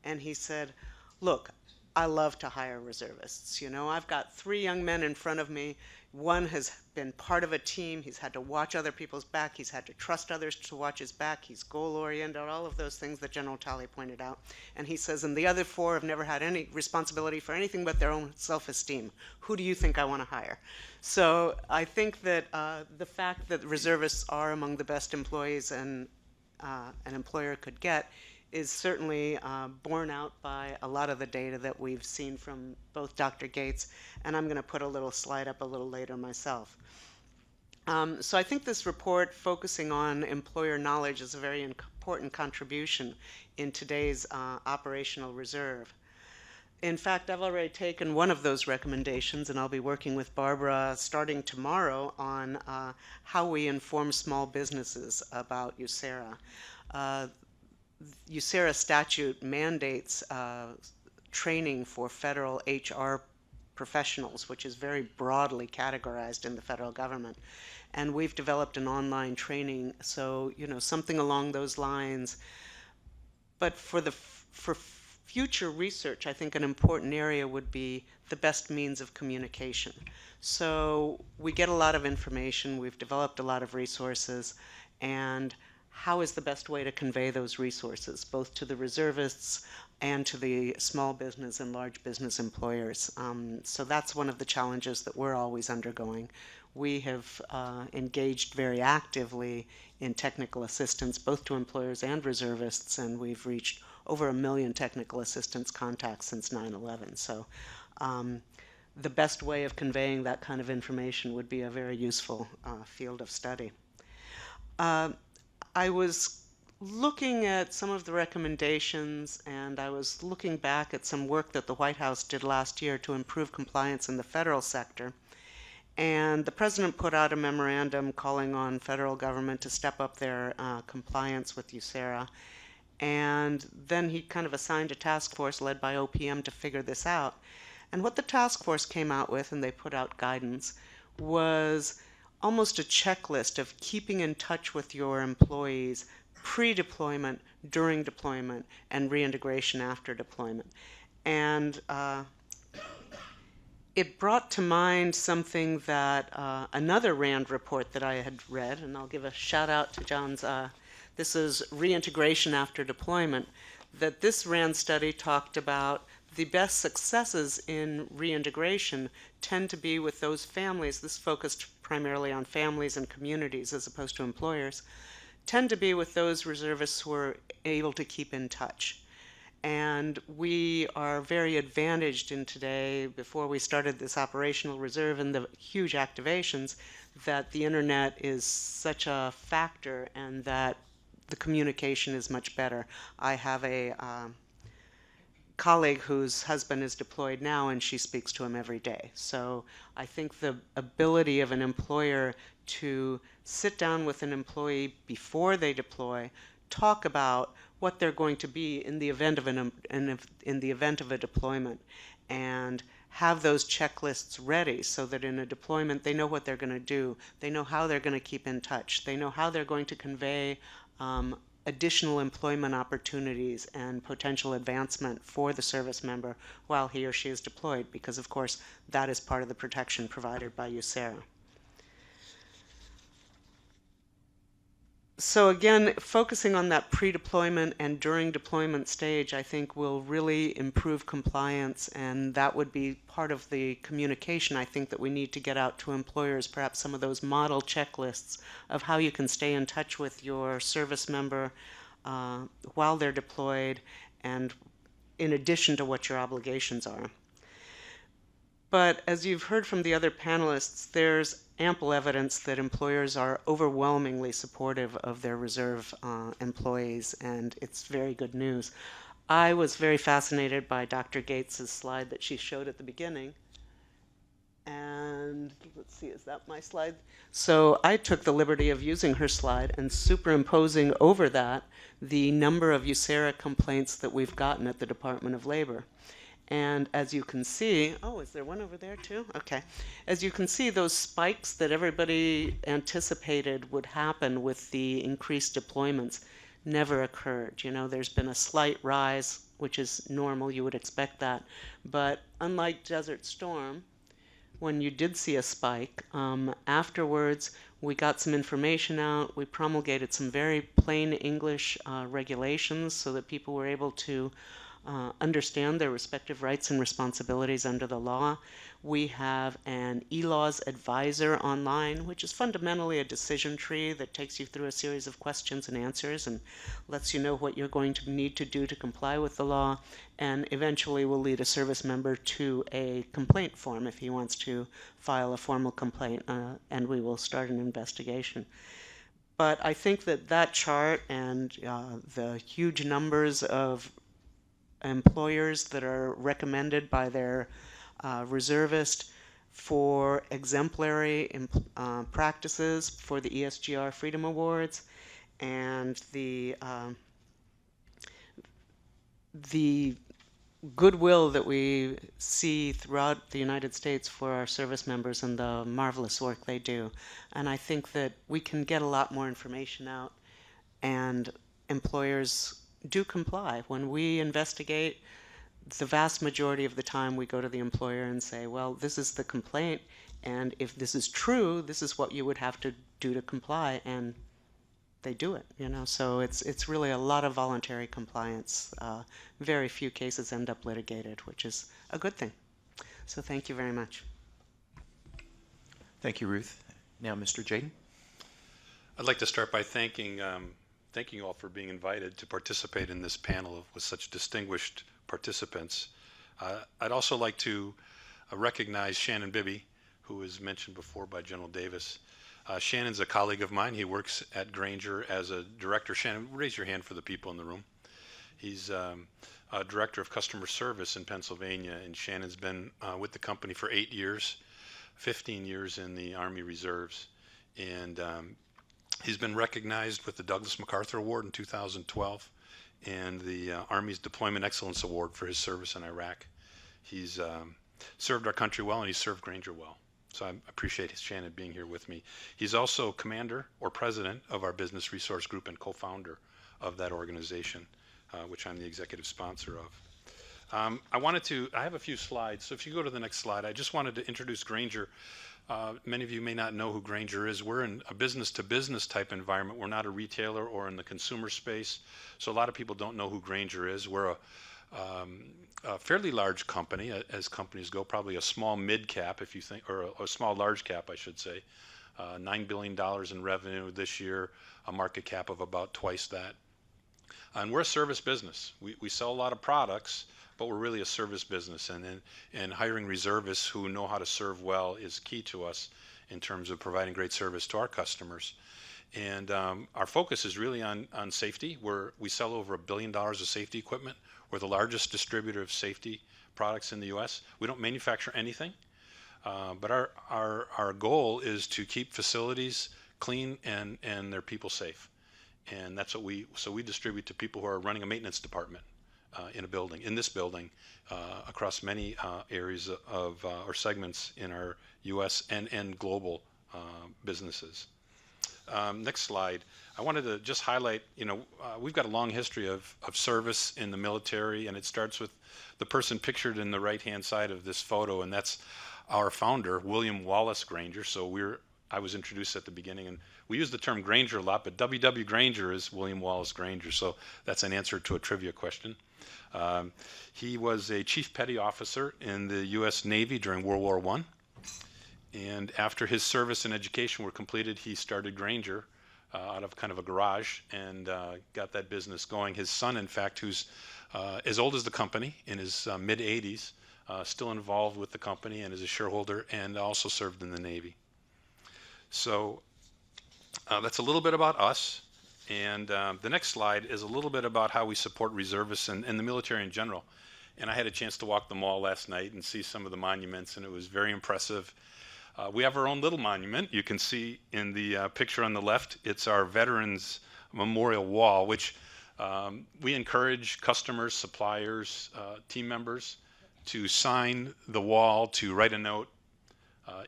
and he said, look, I love to hire reservists. You know, I've got 3 young men in front of me. One has been part of a team. He's had to watch other people's back. He's had to trust others to watch his back. He's goal-oriented, all of those things that General Talley pointed out. And he says, and the other 4 have never had any responsibility for anything but their own self-esteem. Who do you think I want to hire? So I think that the fact that reservists are among the best employees an employer could get is certainly borne out by a lot of the data that we've seen from both Dr. Gates, and I'm going to put a little slide up a little later myself. So I think this report focusing on employer knowledge is a very important contribution in today's operational reserve. In fact, I've already taken one of those recommendations, and I'll be working with Barbara starting tomorrow on how we inform small businesses about USERA. USERA statute mandates training for federal HR professionals, which is very broadly categorized in the federal government. And we've developed an online training, so, you know, something along those lines. But for future research, I think an important area would be the best means of communication. So we get a lot of information, we've developed a lot of resources, and how is the best way to convey those resources, both to the reservists and to the small business and large business employers? So that's one of the challenges that we're always undergoing. We have engaged very actively in technical assistance, both to employers and reservists, and we've reached over 1 million technical assistance contacts since 9/11. So the best way of conveying that kind of information would be a very useful field of study. I was looking at some of the recommendations, and I was looking back at some work that the White House did last year to improve compliance in the federal sector. And the president put out a memorandum calling on federal government to step up their compliance with USERA. And then he kind of assigned a task force led by OPM to figure this out. And what the task force came out with, and they put out guidance, was almost a checklist of keeping in touch with your employees pre-deployment, during deployment, and reintegration after deployment. And it brought to mind something that another RAND report that I had read, and I'll give a shout out to John's, this is reintegration after deployment, that this RAND study talked about the best successes in reintegration tend to be with those families, this focused primarily on families and communities as opposed to employers, tend to be with those reservists who are able to keep in touch. And we are very advantaged in today, before we started this operational reserve and the huge activations, that the internet is such a factor and that the communication is much better. I have a colleague whose husband is deployed now, and she speaks to him every day. So I think the ability of an employer to sit down with an employee before they deploy, talk about what they're going to be in the event of a deployment, and have those checklists ready so that in a deployment they know what they're going to do, they know how they're going to keep in touch, they know how they're going to convey additional employment opportunities and potential advancement for the service member while he or she is deployed, because of course that is part of the protection provided by USERA. So again, focusing on that pre-deployment and during deployment stage, I think will really improve compliance, and that would be part of the communication I think that we need to get out to employers, perhaps some of those model checklists of how you can stay in touch with your service member while they're deployed, and in addition to what your obligations are. But as you've heard from the other panelists, there's ample evidence that employers are overwhelmingly supportive of their reserve employees, and it's very good news. I was very fascinated by Dr. Gates's slide that she showed at the beginning. And let's see, is that my slide? So I took the liberty of using her slide and superimposing over that the number of USERA complaints that we've gotten at the Department of Labor. And as you can see, oh, is there one over there too? Okay. As you can see, those spikes that everybody anticipated would happen with the increased deployments never occurred. You know, there's been a slight rise, which is normal, you would expect that. But unlike Desert Storm, when you did see a spike, afterwards we got some information out, we promulgated some very plain English regulations so that people were able to understand their respective rights and responsibilities under the law. We have an e-laws advisor online, which is fundamentally a decision tree that takes you through a series of questions and answers and lets you know what you're going to need to do to comply with the law, and eventually will lead a service member to a complaint form if he wants to file a formal complaint, and we will start an investigation. But I think that that chart and the huge numbers of employers that are recommended by their reservist for exemplary practices for the ESGR Freedom Awards, and the goodwill that we see throughout the United States for our service members and the marvelous work they do. And I think that we can get a lot more information out, and employers do comply. When we investigate, the vast majority of the time we go to the employer and say, well, this is the complaint, and if this is true, this is what you would have to do to comply, and they do it, you know. So it's really a lot of voluntary compliance. Very few cases end up litigated, which is a good thing. So thank you very much. Thank you, Ruth. Now, Mr. Jaden. I'd like to start by thanking you all for being invited to participate in this panel with such distinguished participants. I'd also like to recognize Shannon Bibby, who was mentioned before by General Davis. Shannon's a colleague of mine. He works at Grainger as a director. Shannon, raise your hand for the people in the room. He's a director of customer service in Pennsylvania, and Shannon's been with the company for 8 years, 15 years in the Army Reserves. And he's been recognized with the Douglas MacArthur Award in 2012 and the Army's Deployment Excellence Award for his service in Iraq. He's served our country well, and he's served Grainger well. So I appreciate Shannon being here with me. He's also commander or president of our business resource group and co-founder of that organization, which I'm the executive sponsor of. I have a few slides. So if you go to the next slide, I just wanted to introduce Grainger. Many of you may not know who Grainger is. We're in a business-to-business type environment. We're not a retailer or in the consumer space. So a lot of people don't know who Grainger is. We're a fairly large company, as companies go, probably a small mid-cap, if you think, or a small large cap, I should say. $9 billion in revenue this year, a market cap of about twice that. And we're a service business. We sell a lot of products, but we're really a service business, and hiring reservists who know how to serve well is key to us in terms of providing great service to our customers. And our focus is really on safety. We sell over $1 billion of safety equipment. We're the largest distributor of safety products in the U.S. We don't manufacture anything, but our goal is to keep facilities clean and their people safe. And that's what we distribute to people who are running a maintenance department in this building, across many areas of or segments in our U.S. and global businesses. Next slide. I wanted to just highlight, we've got a long history of service in the military, and it starts with the person pictured in the right-hand side of this photo, and that's our founder, William Wallace Grainger. So we're I was introduced at the beginning, and we use the term Granger a lot, but W.W. Granger is William Wallace Granger, so that's an answer to a trivia question. He was a chief petty officer in the U.S. Navy during World War I, and after his service and education were completed, he started Granger out of kind of a garage and got that business going. His son, in fact, who's as old as the company, in his mid-80s, still involved with the company and is a shareholder, and also served in the Navy. So that's a little bit about us. And the next slide is a little bit about how we support reservists and the military in general. And I had a chance to walk the mall last night and see some of the monuments, and it was very impressive. We have our own little monument. You can see in the picture on the left, it's our Veterans Memorial Wall, which we encourage customers, suppliers, team members to sign the wall, to write a note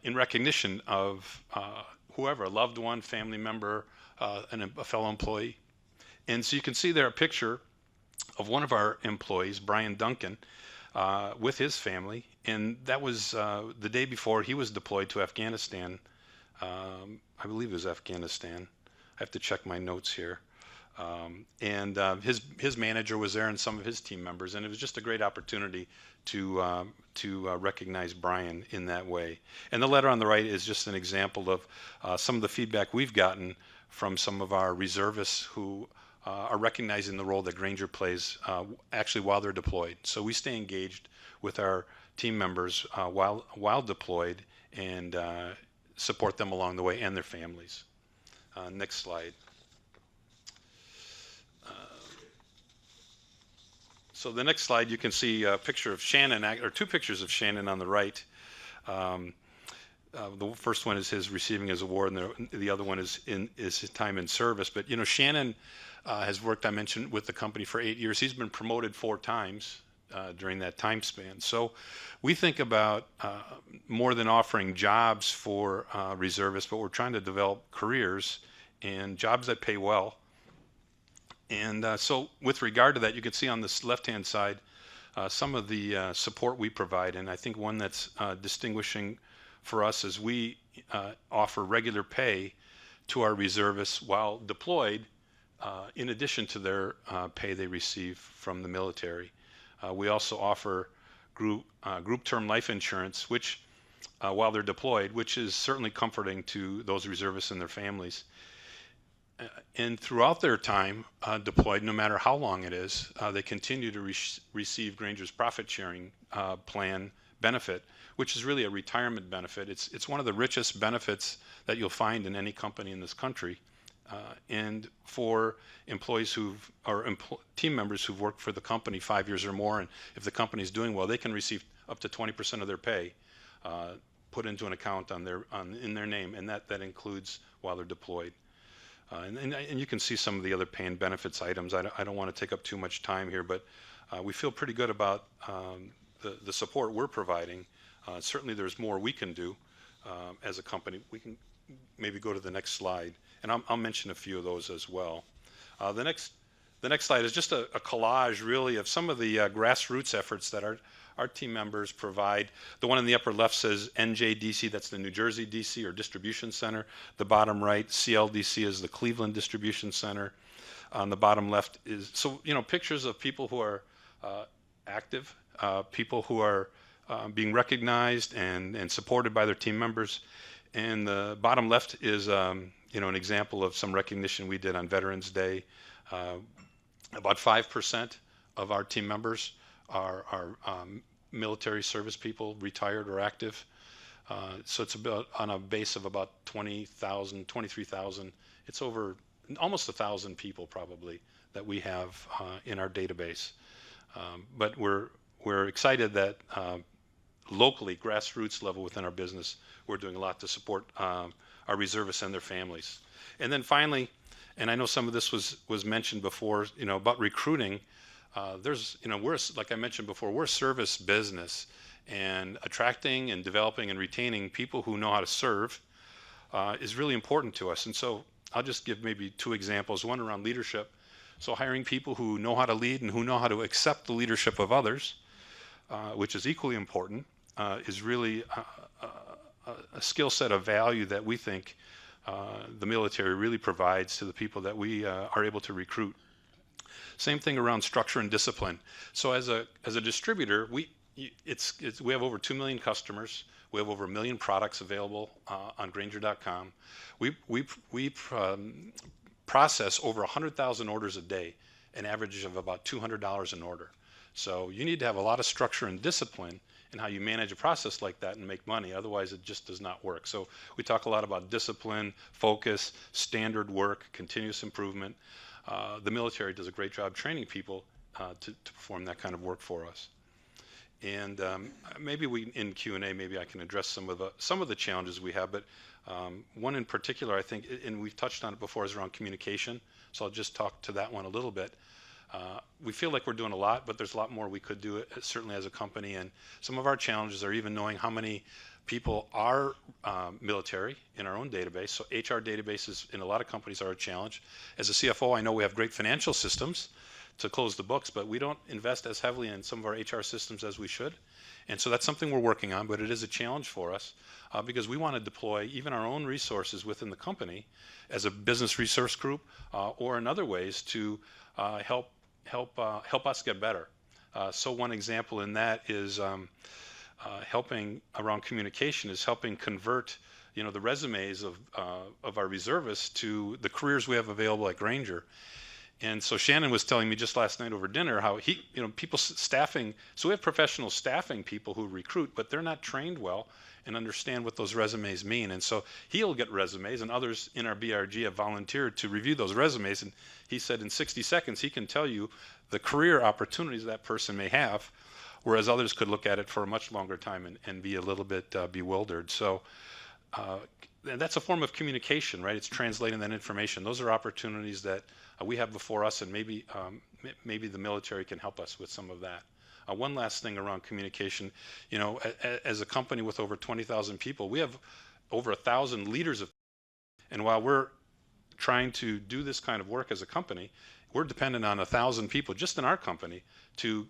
in recognition of whoever, a loved one, family member, and a fellow employee. And so you can see there a picture of one of our employees, Brian Duncan, with his family. And that was the day before he was deployed to Afghanistan. I believe it was Afghanistan. I have to check my notes here. His manager was there and some of his team members, and it was just a great opportunity to recognize Brian in that way. And the letter on the right is just an example of some of the feedback we've gotten from some of our reservists who are recognizing the role that Granger plays actually while they're deployed. So we stay engaged with our team members while deployed and support them along the way and their families. Next slide. So the next slide, you can see a picture of Shannon, or two pictures of Shannon on the right. The first one is his receiving his award, and the other one is his time in service. But you know, Shannon has worked, I mentioned, with the company for 8 years. He's been promoted 4 times during that time span. So we think about more than offering jobs for reservists, but we're trying to develop careers and jobs that pay well. And so with regard to that, you can see on this left-hand side some of the support we provide. And I think one that's distinguishing for us is we offer regular pay to our reservists while deployed, in addition to their pay they receive from the military. We also offer group term life insurance, which while they're deployed, which is certainly comforting to those reservists and their families. And throughout their time deployed, no matter how long it is, they continue to receive Granger's profit sharing plan benefit, which is really a retirement benefit. It's one of the richest benefits that you'll find in any company in this country. And for employees team members who've worked for the company 5 years or more, and if the company is doing well, they can receive up to 20% of their pay put into an account in their name, and that includes while they're deployed. And you can see some of the other pay and benefits items. I don't want to take up too much time here, but we feel pretty good about the support we're providing. Certainly there's more we can do as a company. We can maybe go to the next slide, and I'll mention a few of those as well. The next slide is just a collage, really, of some of the grassroots efforts that our team members provide. The one in the upper left says NJDC, that's the New Jersey DC or Distribution Center. The bottom right, CLDC, is the Cleveland Distribution Center. On the bottom left is, so, you know, pictures of people who are active, people who are being recognized and supported by their team members. And the bottom left is, you know, an example of some recognition we did on Veterans Day. About 5% of our team members are military service people, retired or active. So it's about on a base of about 20,000, 23,000. It's over almost 1,000 people probably that we have in our database. But we're excited that locally, grassroots level within our business, we're doing a lot to support our reservists and their families. And then finally, and I know some of this was mentioned before, you know, about recruiting. There's, you know, like I mentioned before, we're a service business, and attracting and developing and retaining people who know how to serve is really important to us. And so I'll just give maybe 2 examples, one around leadership. So hiring people who know how to lead and who know how to accept the leadership of others, which is equally important, is really a skill set of value that we think the military really provides to the people that we are able to recruit. Same thing around structure and discipline. So as a distributor, we have over 2 million customers. We have over 1 million products available on Grainger.com. We process over 100,000 orders a day, an average of about $200 an order. So you need to have a lot of structure and discipline in how you manage a process like that and make money. Otherwise, it just does not work. So we talk a lot about discipline, focus, standard work, continuous improvement. The military does a great job training people to perform that kind of work for us. And maybe in Q&A, maybe I can address some of the challenges we have. But one in particular, I think, and we've touched on it before, is around communication. So I'll just talk to that one a little bit. We feel like we're doing a lot, but there's a lot more we could do, certainly as a company. And some of our challenges are even knowing how many people are military in our own database. So HR databases in a lot of companies are a challenge. As a CFO, I know we have great financial systems to close the books, but we don't invest as heavily in some of our HR systems as we should. And so that's something we're working on, but it is a challenge for us because we want to deploy even our own resources within the company as a business resource group or in other ways to help us get better. So one example in that is helping around communication is helping convert the resumes of our reservists to the careers we have available at Grainger. And so Shannon was telling me just last night over dinner how people staffing, so we have professional staffing people who recruit, but they're not trained well and understand what those resumes mean. And so he'll get resumes, and others in our BRG have volunteered to review those resumes. And he said in 60 seconds, he can tell you the career opportunities that person may have, whereas others could look at it for a much longer time and be a little bit bewildered. So and that's a form of communication, right? It's translating that information. Those are opportunities that we have before us, and maybe the military can help us with some of that. One last thing around communication, as a company with over 20,000 people, we have over 1,000 leaders of, and while we're trying to do this kind of work as a company, we're dependent on 1,000 people just in our company to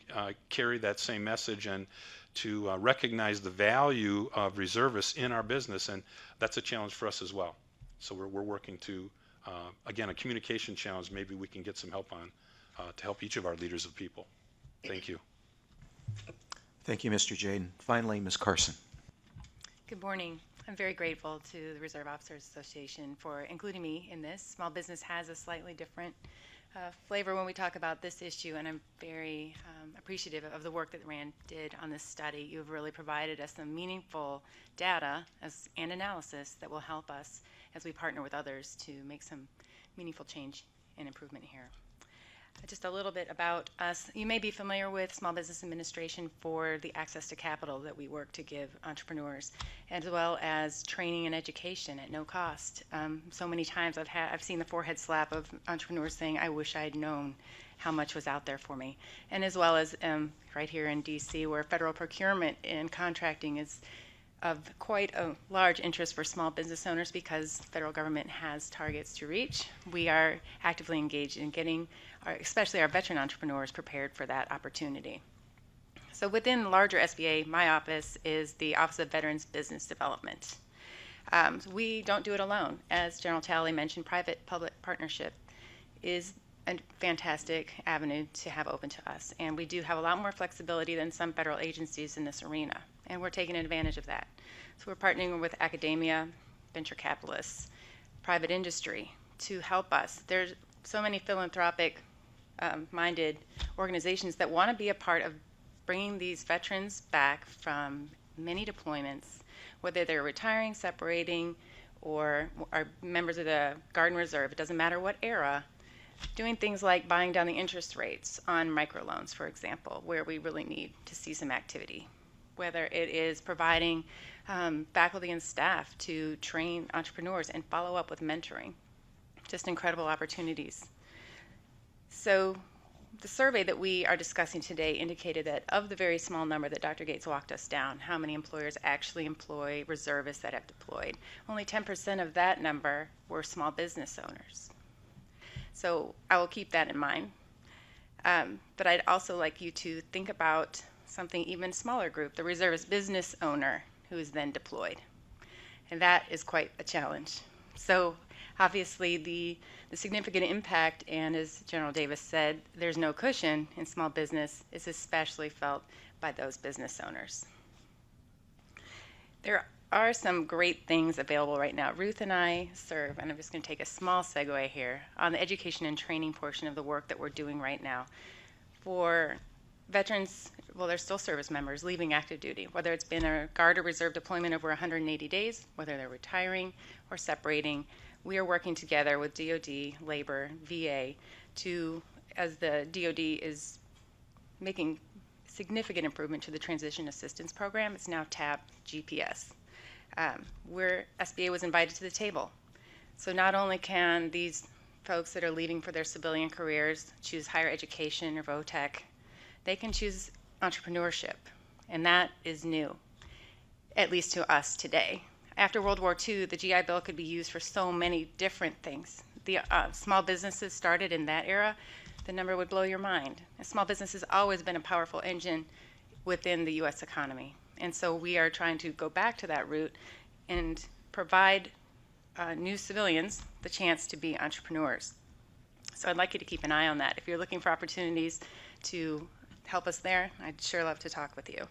carry that same message and to recognize the value of reservists in our business, and that's a challenge for us as well. So we're working to, again, a communication challenge maybe we can get some help on to help each of our leaders of people. Thank you. Thank you, Mr. Jaden. Finally, Ms. Carson. Good morning. I'm very grateful to the Reserve Officers Association for including me in this. Small business has a slightly different flavor when we talk about this issue, and I'm very appreciative of the work that Rand did on this study. You've really provided us some meaningful data and analysis that will help us as we partner with others to make some meaningful change and improvement here. Just a little bit about us. You may be familiar with Small Business Administration for the access to capital that we work to give entrepreneurs, as well as training and education at no cost. So many times I've seen the forehead slap of entrepreneurs saying, "I wish I'd known how much was out there for me," and as well as right here in DC, where federal procurement and contracting is of quite a large interest for small business owners because the federal government has targets to reach. We are actively engaged in getting especially our veteran entrepreneurs prepared for that opportunity. So within larger SBA, my office is the Office of Veterans Business Development. We don't do it alone. As General Talley mentioned, private-public partnership is a fantastic avenue to have open to us. And we do have a lot more flexibility than some federal agencies in this arena. And we're taking advantage of that. So we're partnering with academia, venture capitalists, private industry to help us. There's so many philanthropic minded organizations that want to be a part of bringing these veterans back from many deployments, whether they're retiring, separating, or are members of the Guard and Reserve. It doesn't matter what era. Doing things like buying down the interest rates on microloans, for example, where we really need to see some activity. Whether it is providing faculty and staff to train entrepreneurs and follow up with mentoring. Just incredible opportunities. So the survey that we are discussing today indicated that of the very small number that Dr. Gates walked us down, how many employers actually employ reservists that have deployed, only 10% of that number were small business owners. So I will keep that in mind. But I'd also like you to think about something even smaller group, the reservist business owner who is then deployed. And that is quite a challenge. So obviously the significant impact, and as General Davis said, there's no cushion in small business, is especially felt by those business owners. There are some great things available right now. Ruth and I serve, and I'm just going to take a small segue here, on the education and training portion of the work that we're doing right now for veterans. Well, they're still service members leaving active duty, whether it's been a Guard or Reserve deployment over 180 days, whether they're retiring or separating. We are working together with DoD, Labor, VA, to, as the DoD is making significant improvement to the Transition Assistance Program, it's now TAP GPS. Where SBA was invited to the table. So not only can these folks that are leaving for their civilian careers choose higher education or VOTEC, they can choose entrepreneurship, and that is new, at least to us today. After World War II, the GI Bill could be used for so many different things. The small businesses started in that era. The number would blow your mind. And small business has always been a powerful engine within the U.S. economy. And so we are trying to go back to that route and provide new civilians the chance to be entrepreneurs. So I'd like you to keep an eye on that. If you're looking for opportunities to help us there, I'd sure love to talk with you.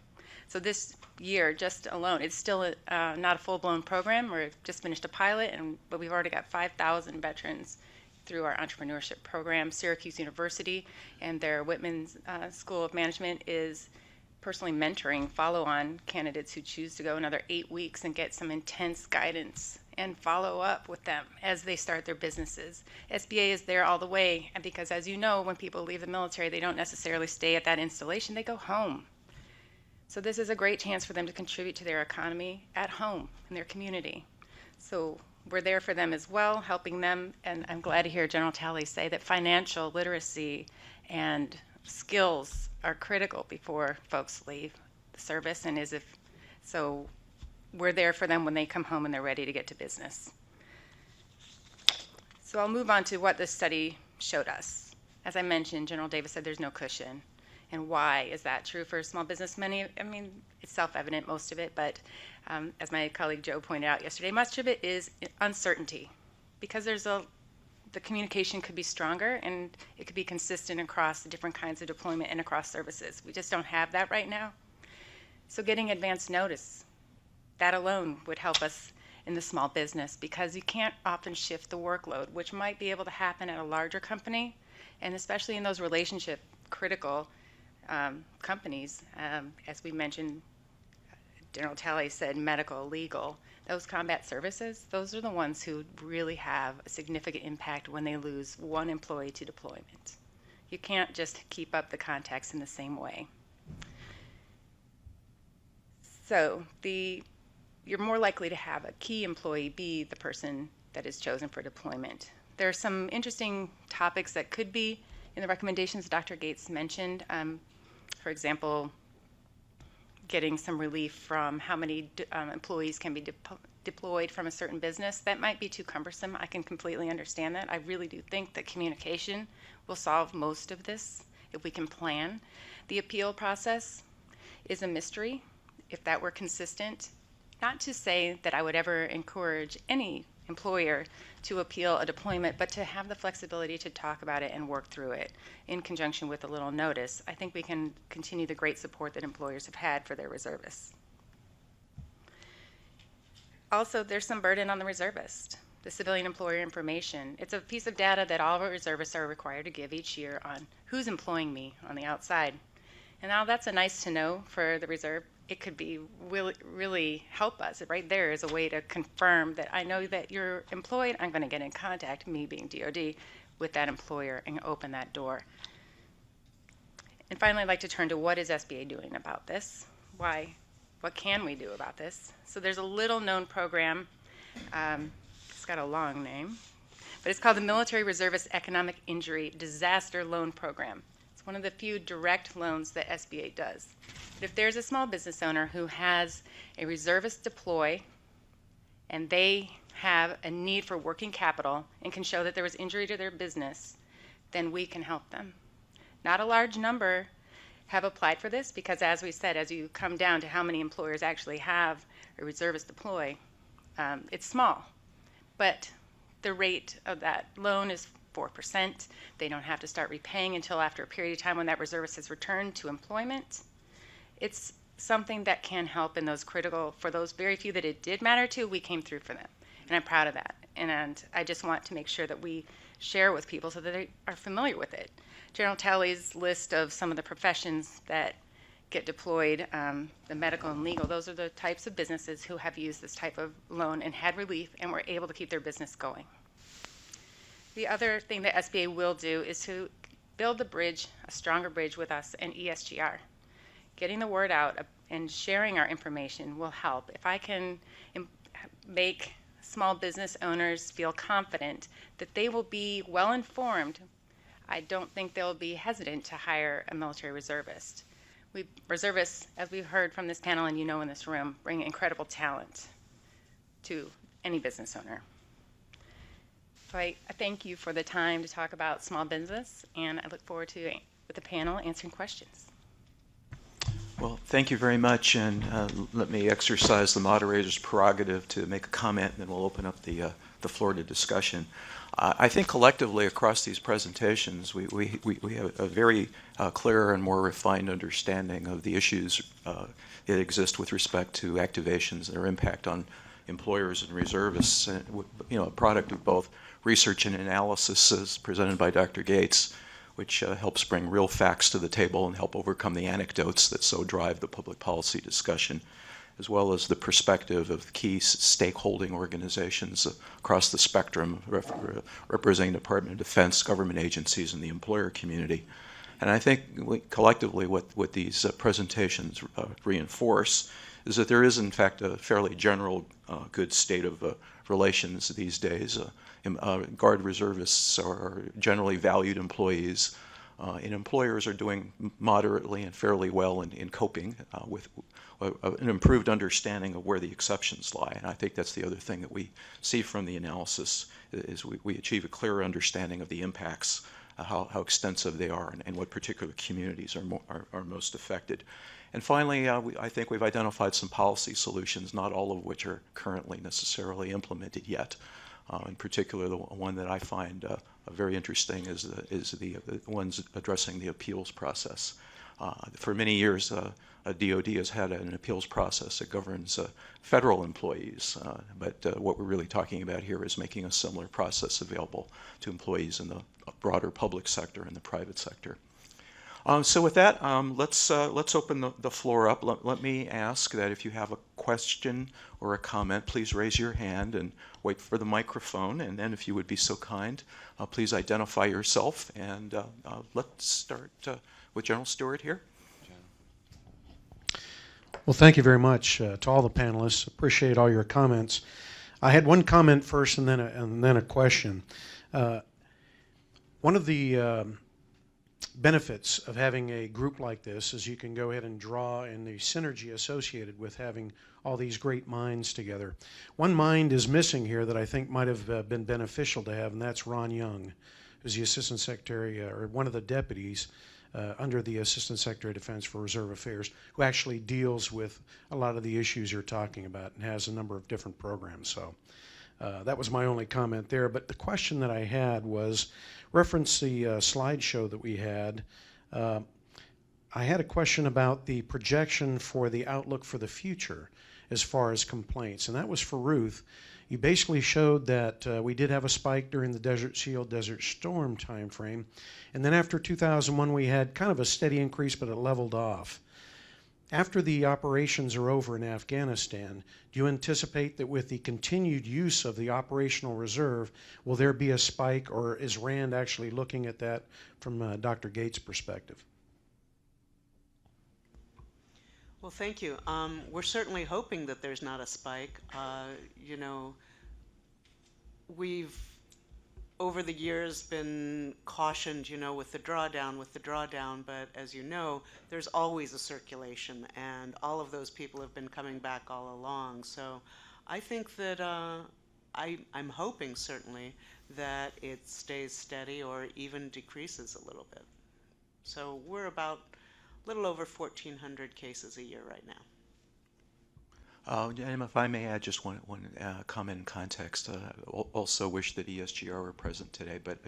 So this year, just alone, it's still not a full-blown program. We've just finished a pilot, but we've already got 5,000 veterans through our entrepreneurship program. Syracuse University and their Whitman School of Management is personally mentoring follow-on candidates who choose to go another 8 weeks and get some intense guidance and follow up with them as they start their businesses. SBA is there all the way, and because as you know, when people leave the military, they don't necessarily stay at that installation, they go home. So this is a great chance for them to contribute to their economy at home, in their community. So we're there for them as well, helping them, and I'm glad to hear General Talley say that financial literacy and skills are critical before folks leave the service, and so we're there for them when they come home and they're ready to get to business. So I'll move on to what this study showed us. As I mentioned, General Davis said there's no cushion. And why is that true for small business? It's self-evident, most of it, but as my colleague Joe pointed out yesterday, much of it is uncertainty, because the communication could be stronger and it could be consistent across the different kinds of deployment and across services. We just don't have that right now. So getting advance notice, that alone would help us in the small business, because you can't often shift the workload, which might be able to happen at a larger company, and especially in those relationship critical companies. As we mentioned, General Talley said medical, legal, those combat services, those are the ones who really have a significant impact when they lose one employee to deployment. You can't just keep up the contacts in the same way. So you're more likely to have a key employee be the person that is chosen for deployment. There are some interesting topics that could be in the recommendations Dr. Gates mentioned. For example, getting some relief from how many employees can be deployed from a certain business. That might be too cumbersome. I can completely understand that. I really do think that communication will solve most of this if we can plan. The appeal process is a mystery. If that were consistent, not to say that I would ever encourage any employer to appeal a deployment, but to have the flexibility to talk about it and work through it in conjunction with a little notice. I think we can continue the great support that employers have had for their reservists. Also, there's some burden on the reservist. The civilian employer information. It's a piece of data that all of our reservists are required to give each year on who's employing me on the outside. And now that's a nice to know for the reserve. It could be really help us. Right there is a way to confirm that I know that you're employed. I'm going to get in contact, me being DOD, with that employer and open that door. And finally, I'd like to turn to what is SBA doing about this? Why? What can we do about this? So there's a little known program. It's got a long name, but it's called the Military Reservist Economic Injury Disaster Loan Program. It's one of the few direct loans that SBA does. But if there's a small business owner who has a reservist deploy and they have a need for working capital and can show that there was injury to their business, then we can help them. Not a large number have applied for this because, as we said, as you come down to how many employers actually have a reservist deploy, It's small, but the rate of that loan is 4%. They don't have to start repaying until after a period of time when that reservist has returned to employment. It's something that can help in those critical, for those very few that it did matter to, we came through for them. And I'm proud of that. And I just want to make sure that we share with people so that they are familiar with it. General Talley's list of some of the professions that get deployed, the medical and legal, those are the types of businesses who have used this type of loan and had relief and were able to keep their business going. The other thing that SBA will do is to build a bridge, a stronger bridge with us and ESGR. Getting the word out and sharing our information will help. If I can make small business owners feel confident that they will be well informed, I don't think they'll be hesitant to hire a military reservist. Reservists, as we've heard from this panel and you know in this room, bring incredible talent to any business owner. So I thank you for the time to talk about small business, and I look forward to, with the panel, answering questions. Well, thank you very much, and let me exercise the moderator's prerogative to make a comment, and then we'll open up the floor to discussion. I think collectively across these presentations, we have a very clear and more refined understanding of the issues that exist with respect to activations and their impact on employers and reservists. A product of both research and analysis as presented by Dr. Gates, which helps bring real facts to the table and help overcome the anecdotes that so drive the public policy discussion, as well as the perspective of key stakeholding organizations across the spectrum representing the Department of Defense, government agencies, and the employer community. And I think collectively what these presentations reinforce is that there is, in fact, a fairly general good state of relations these days. Guard reservists are generally valued employees, and employers are doing moderately and fairly well in coping with an improved understanding of where the exceptions lie. And I think that's the other thing that we see from the analysis is we achieve a clearer understanding of the impacts, how extensive they are, and what particular communities are most affected. And finally, I think we've identified some policy solutions, not all of which are currently necessarily implemented yet. In particular, the one that I find very interesting is the ones addressing the appeals process. For many years, DOD has had an appeals process that governs federal employees, but what we're really talking about here is making a similar process available to employees in the broader public sector and the private sector. So with that, let's open the floor up. Let me ask that if you have a question or a comment, please raise your hand and wait for the microphone. And then if you would be so kind, please identify yourself. And let's start with General Stewart here. Well, thank you very much to all the panelists. Appreciate all your comments. I had one comment first and then a question. One of the benefits of having a group like this is you can go ahead and draw in the synergy associated with having all these great minds together. One mind is missing here that I think might have been beneficial to have, and that's Ron Young, who's the Assistant Secretary, or one of the deputies under the Assistant Secretary of Defense for Reserve Affairs, who actually deals with a lot of the issues you're talking about and has a number of different programs. So that was my only comment there. But the question that I had was, reference the slideshow that we had. I had a question about the projection for the outlook for the future as far as complaints, and that was for Ruth. You basically showed that we did have a spike during the Desert Shield, Desert Storm timeframe, and then after 2001 we had kind of a steady increase, but it leveled off. After the operations are over in Afghanistan, do you anticipate that with the continued use of the operational reserve, will there be a spike, or is RAND actually looking at that from Dr. Gates' perspective? Well, thank you. We're certainly hoping that there's not a spike. We've over the years been cautioned, with the drawdown, but as you know, there's always a circulation, and all of those people have been coming back all along. So I think that I'm hoping certainly that it stays steady or even decreases a little bit. So we're about a little over 1,400 cases a year right now. And if I may add just one comment in context, also wish that ESGR were present today, but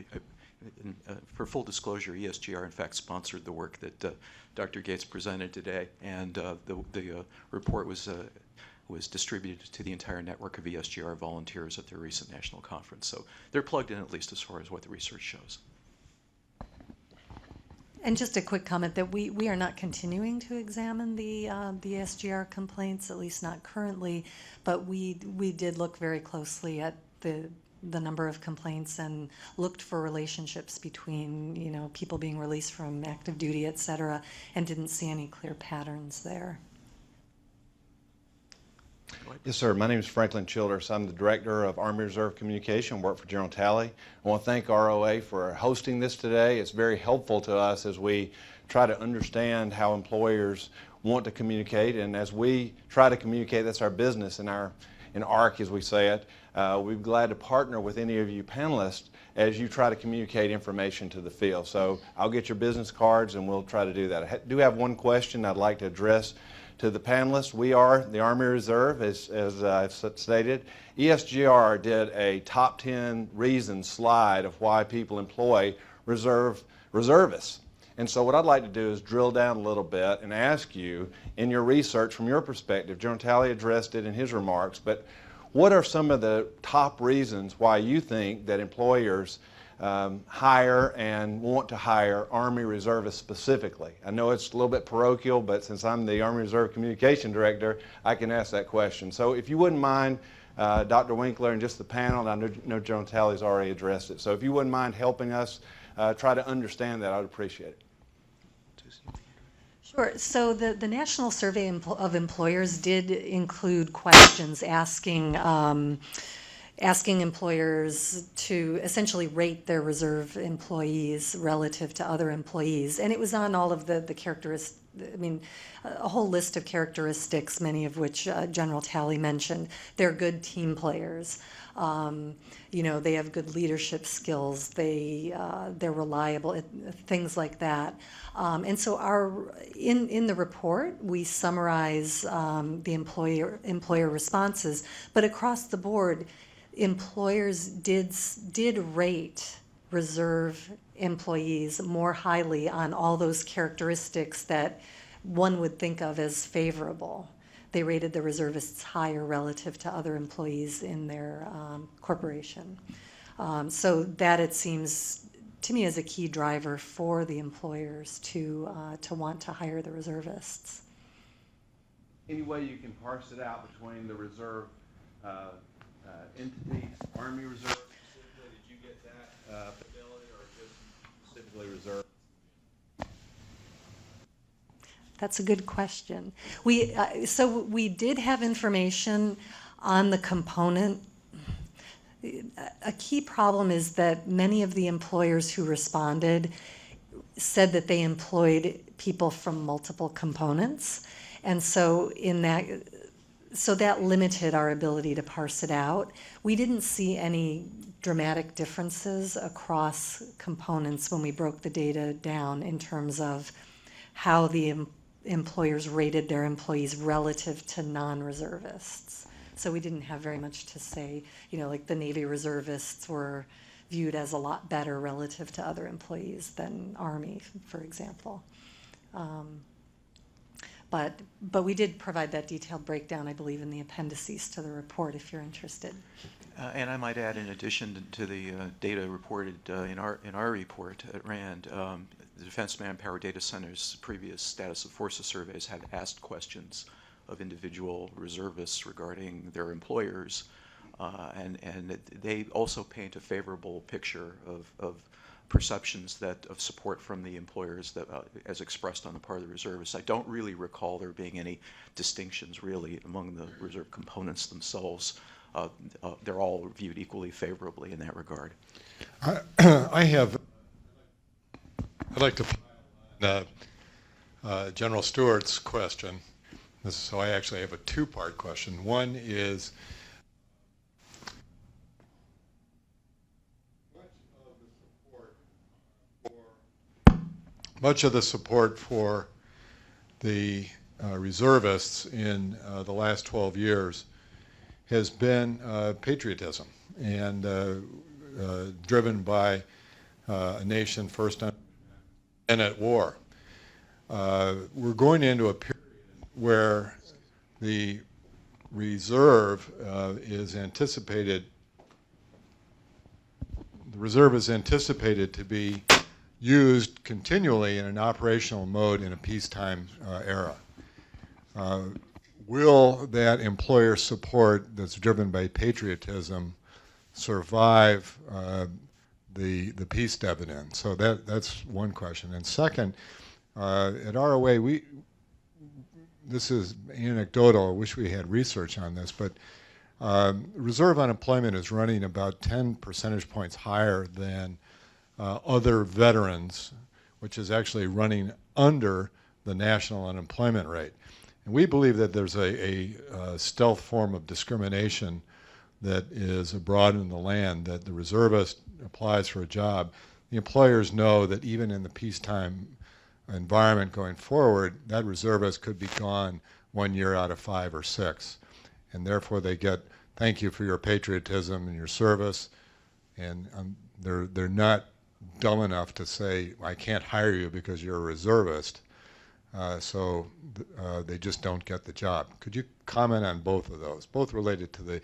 for full disclosure, ESGR in fact sponsored the work that Dr. Gates presented today, and the report was distributed to the entire network of ESGR volunteers at their recent national conference. So they're plugged in, at least as far as what the research shows. And just a quick comment that we are not continuing to examine the SGR complaints, at least not currently, but we did look very closely at the number of complaints and looked for relationships between, you know, people being released from active duty, et cetera, and didn't see any clear patterns there. Yes, sir. My name is Franklin Childers. I'm the Director of Army Reserve Communication, work for General Talley. I want to thank ROA for hosting this today. It's very helpful to us as we try to understand how employers want to communicate, and as we try to communicate, that's our business in ARC, as we say it. We're glad to partner with any of you panelists as you try to communicate information to the field. So I'll get your business cards and we'll try to do that. I do have one question I'd like to address to the panelists. We are the Army Reserve, as I've stated. ESGR did a top 10 reasons slide of why people employ reservists. And so what I'd like to do is drill down a little bit and ask you, in your research, from your perspective, General Talley addressed it in his remarks, but what are some of the top reasons why you think that employers hire and want to hire Army Reservists specifically? I know it's a little bit parochial, but since I'm the Army Reserve Communication Director, I can ask that question. So if you wouldn't mind, Dr. Winkler and just the panel, and I know General Talley's already addressed it, so if you wouldn't mind helping us try to understand that, I would appreciate it. Sure. So the National Survey of Employers did include questions asking employers to essentially rate their reserve employees relative to other employees. And it was on all of the characteristics, I mean, a whole list of characteristics, many of which General Talley mentioned. They're good team players. You know, they have good leadership skills. They're reliable, things like that. And so in the report, we summarize the employer responses, but across the board, employers did rate reserve employees more highly on all those characteristics that one would think of as favorable. They rated the reservists higher relative to other employees in their corporation. So that, it seems to me, is a key driver for the employers to want to hire the reservists. Any way you can parse it out between the reserve entities, Army Reserve specifically, did you get that fidelity, or just specifically reserve? That's a good question. So we did have information on the component. A key problem is that many of the employers who responded said that they employed people from multiple components, and so that limited our ability to parse it out. We didn't see any dramatic differences across components when we broke the data down in terms of how the employers rated their employees relative to non-reservists. So we didn't have very much to say, you know, like the Navy reservists were viewed as a lot better relative to other employees than Army, for example. But we did provide that detailed breakdown, I believe, in the appendices to the report, if you're interested. And I might add, in addition to the data reported in our report at RAND, the Defense Manpower Data Center's previous status of forces surveys had asked questions of individual reservists regarding their employers, and they also paint a favorable picture of perceptions of support from the employers that, as expressed on the part of the reservists. I don't really recall there being any distinctions really among the reserve components themselves. They're all viewed equally favorably in that regard. I'd like to General Stewart's question. So I actually have a two-part question. One is, much of the support for the reservists in the last 12 years has been patriotism, and driven by a nation first and at war. We're going into a period where the reserve is anticipated to be used continually in an operational mode in a peacetime era. Will that employer support that's driven by patriotism survive the peace dividend? So that's one question. And second, at ROA, this is anecdotal, I wish we had research on this, but reserve unemployment is running about 10 percentage points higher than other veterans, which is actually running under the national unemployment rate. And we believe that there's a stealth form of discrimination that is abroad in the land, that the reservist applies for a job. The employers know that even in the peacetime environment going forward, that reservist could be gone 1 year out of 5 or 6. And therefore they get, thank you for your patriotism and your service. And they're not dumb enough to say, I can't hire you because you're a reservist. So they just don't get the job. Could you comment on both of those, both related to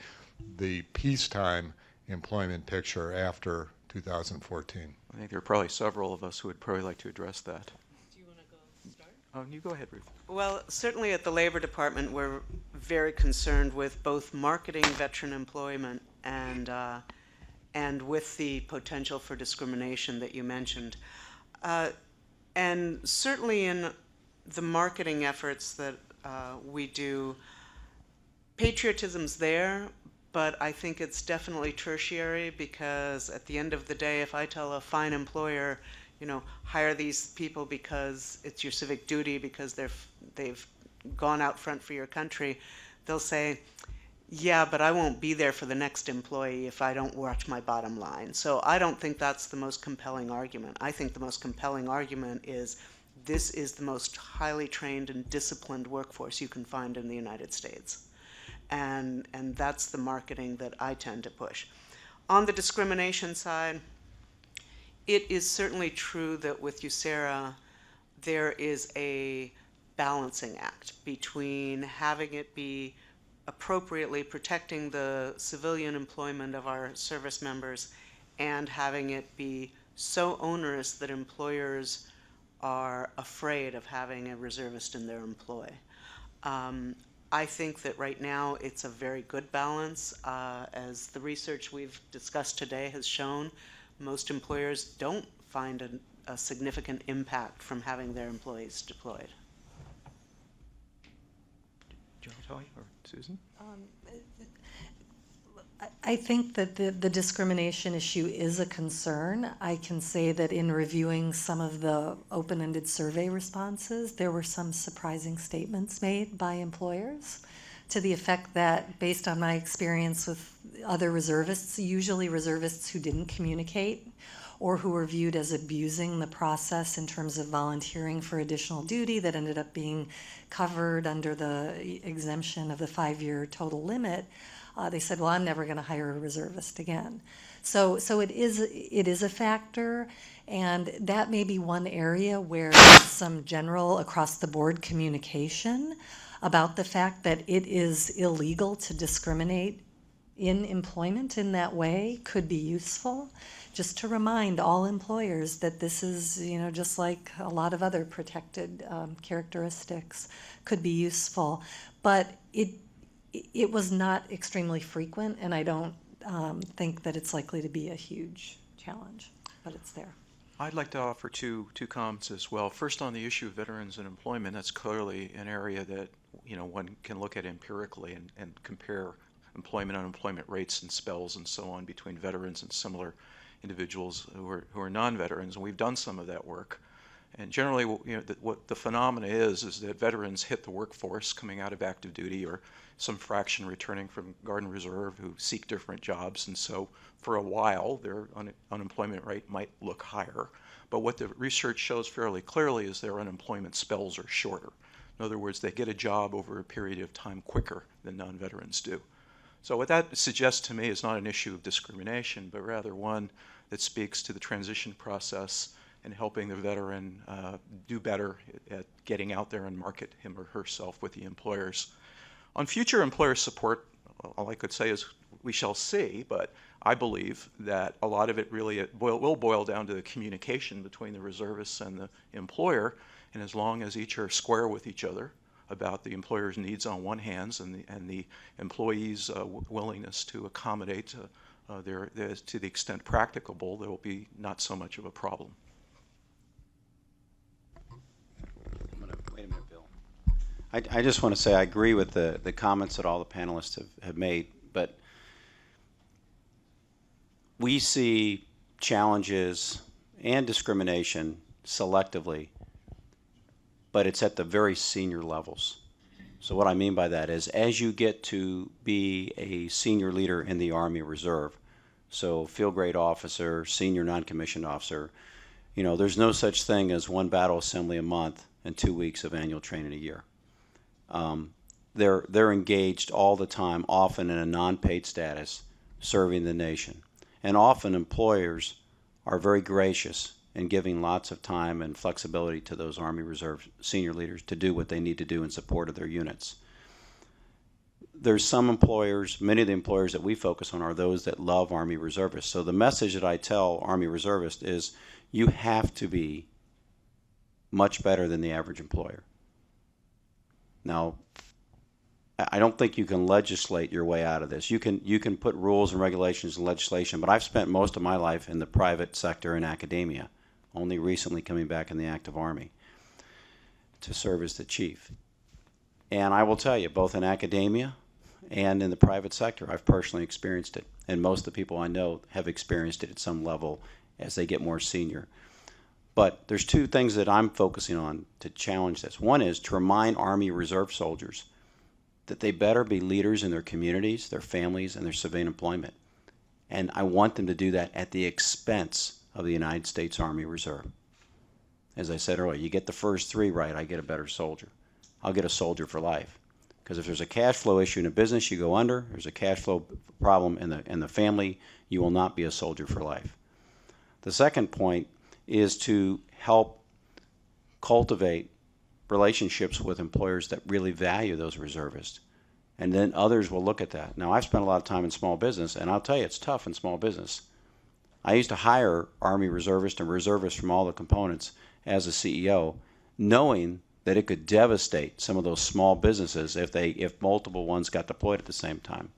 the peacetime employment picture after 2014? I think there are probably several of us who would probably like to address that. Do you want to go start? You go ahead, Ruth. Well, certainly at the Labor Department, we're very concerned with both marketing veteran employment and with the potential for discrimination that you mentioned. And certainly in the marketing efforts that we do, patriotism's there, but I think it's definitely tertiary, because at the end of the day, if I tell a fine employer, hire these people because it's your civic duty, because they've gone out front for your country, they'll say, yeah, but I won't be there for the next employee if I don't watch my bottom line. So I don't think that's the most compelling argument. I think the most compelling argument is this is the most highly trained and disciplined workforce you can find in the United States. And that's the marketing that I tend to push. On the discrimination side, it is certainly true that with USERRA, there is a balancing act between having it be appropriately protecting the civilian employment of our service members and having it be so onerous that employers are afraid of having a reservist in their employ. I think that right now it's a very good balance. As the research we've discussed today has shown, most employers don't find a significant impact from having their employees deployed. Do you want to tell me, or Susan? I think that the discrimination issue is a concern. I can say that in reviewing some of the open-ended survey responses, there were some surprising statements made by employers to the effect that, based on my experience with other reservists, usually reservists who didn't communicate or who were viewed as abusing the process in terms of volunteering for additional duty that ended up being covered under the exemption of the 5-year total limit, they said, well, I'm never going to hire a reservist again. So it is a factor, and that may be one area where some general across-the-board communication about the fact that it is illegal to discriminate in employment in that way could be useful, just to remind all employers that this is, just like a lot of other protected characteristics, could be useful. But it was not extremely frequent, and I don't think that it's likely to be a huge challenge, but it's there. I'd like to offer two comments as well. First, on the issue of veterans and employment, that's clearly an area that one can look at empirically and compare employment, unemployment rates and spells and so on between veterans and similar individuals who are non-veterans, and we've done some of that work. And generally, what the phenomena is that veterans hit the workforce coming out of active duty, or some fraction returning from Guard and Reserve who seek different jobs, and so for a while their unemployment rate might look higher. But what the research shows fairly clearly is their unemployment spells are shorter. In other words, they get a job over a period of time quicker than non-veterans do. So what that suggests to me is not an issue of discrimination, but rather one that speaks to the transition process and helping the veteran do better at getting out there and market him or herself with the employers. On future employer support, all I could say is we shall see, but I believe that a lot of it really will boil down to the communication between the reservists and the employer, and as long as each are square with each other about the employer's needs on one hand and the employee's willingness to accommodate to the extent practicable, there will be not so much of a problem. Wait a minute, Bill. I just want to say I agree with the comments that all the panelists have made, but we see challenges and discrimination selectively, but it's at the very senior levels. So what I mean by that is as you get to be a senior leader in the Army Reserve, so field grade officer, senior non-commissioned officer, there's no such thing as one battle assembly a month and 2 weeks of annual training a year. They're engaged all the time, often in a non-paid status, serving the nation. And often employers are very gracious in giving lots of time and flexibility to those Army Reserve senior leaders to do what they need to do in support of their units. There's some employers, many of the employers that we focus on are those that love Army Reservists. So the message that I tell Army Reservists is you have to be much better than the average employer. Now, I don't think you can legislate your way out of this. You can put rules and regulations and legislation, but I've spent most of my life in the private sector and academia, only recently coming back in the active Army to serve as the chief. And I will tell you, both in academia and in the private sector, I've personally experienced it. And most of the people I know have experienced it at some level as they get more senior. But there's two things that I'm focusing on to challenge this. One is to remind Army Reserve soldiers that they better be leaders in their communities, their families, and their civilian employment. And I want them to do that at the expense of the United States Army Reserve. As I said earlier, you get the first three right, I get a better soldier. I'll get a soldier for life. Because if there's a cash flow issue in a business, you go under. There's a cash flow problem in the family, you will not be a soldier for life. The second point is to help cultivate relationships with employers that really value those reservists. And then others will look at that. Now, I've spent a lot of time in small business, and I'll tell you, it's tough in small business. I used to hire Army reservists and reservists from all the components as a CEO, knowing that it could devastate some of those small businesses if multiple ones got deployed at the same time.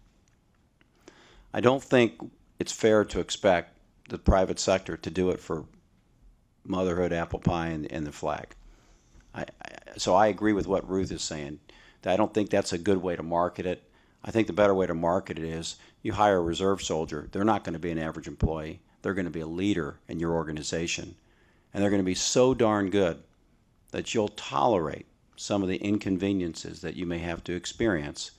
I don't think it's fair to expect the private sector to do it for motherhood, apple pie, and the flag. So I agree with what Ruth is saying. I don't think that's a good way to market it. I think the better way to market it is you hire a reserve soldier. They're not going to be an average employee. They're going to be a leader in your organization. And they're going to be so darn good that you'll tolerate some of the inconveniences that you may have to experience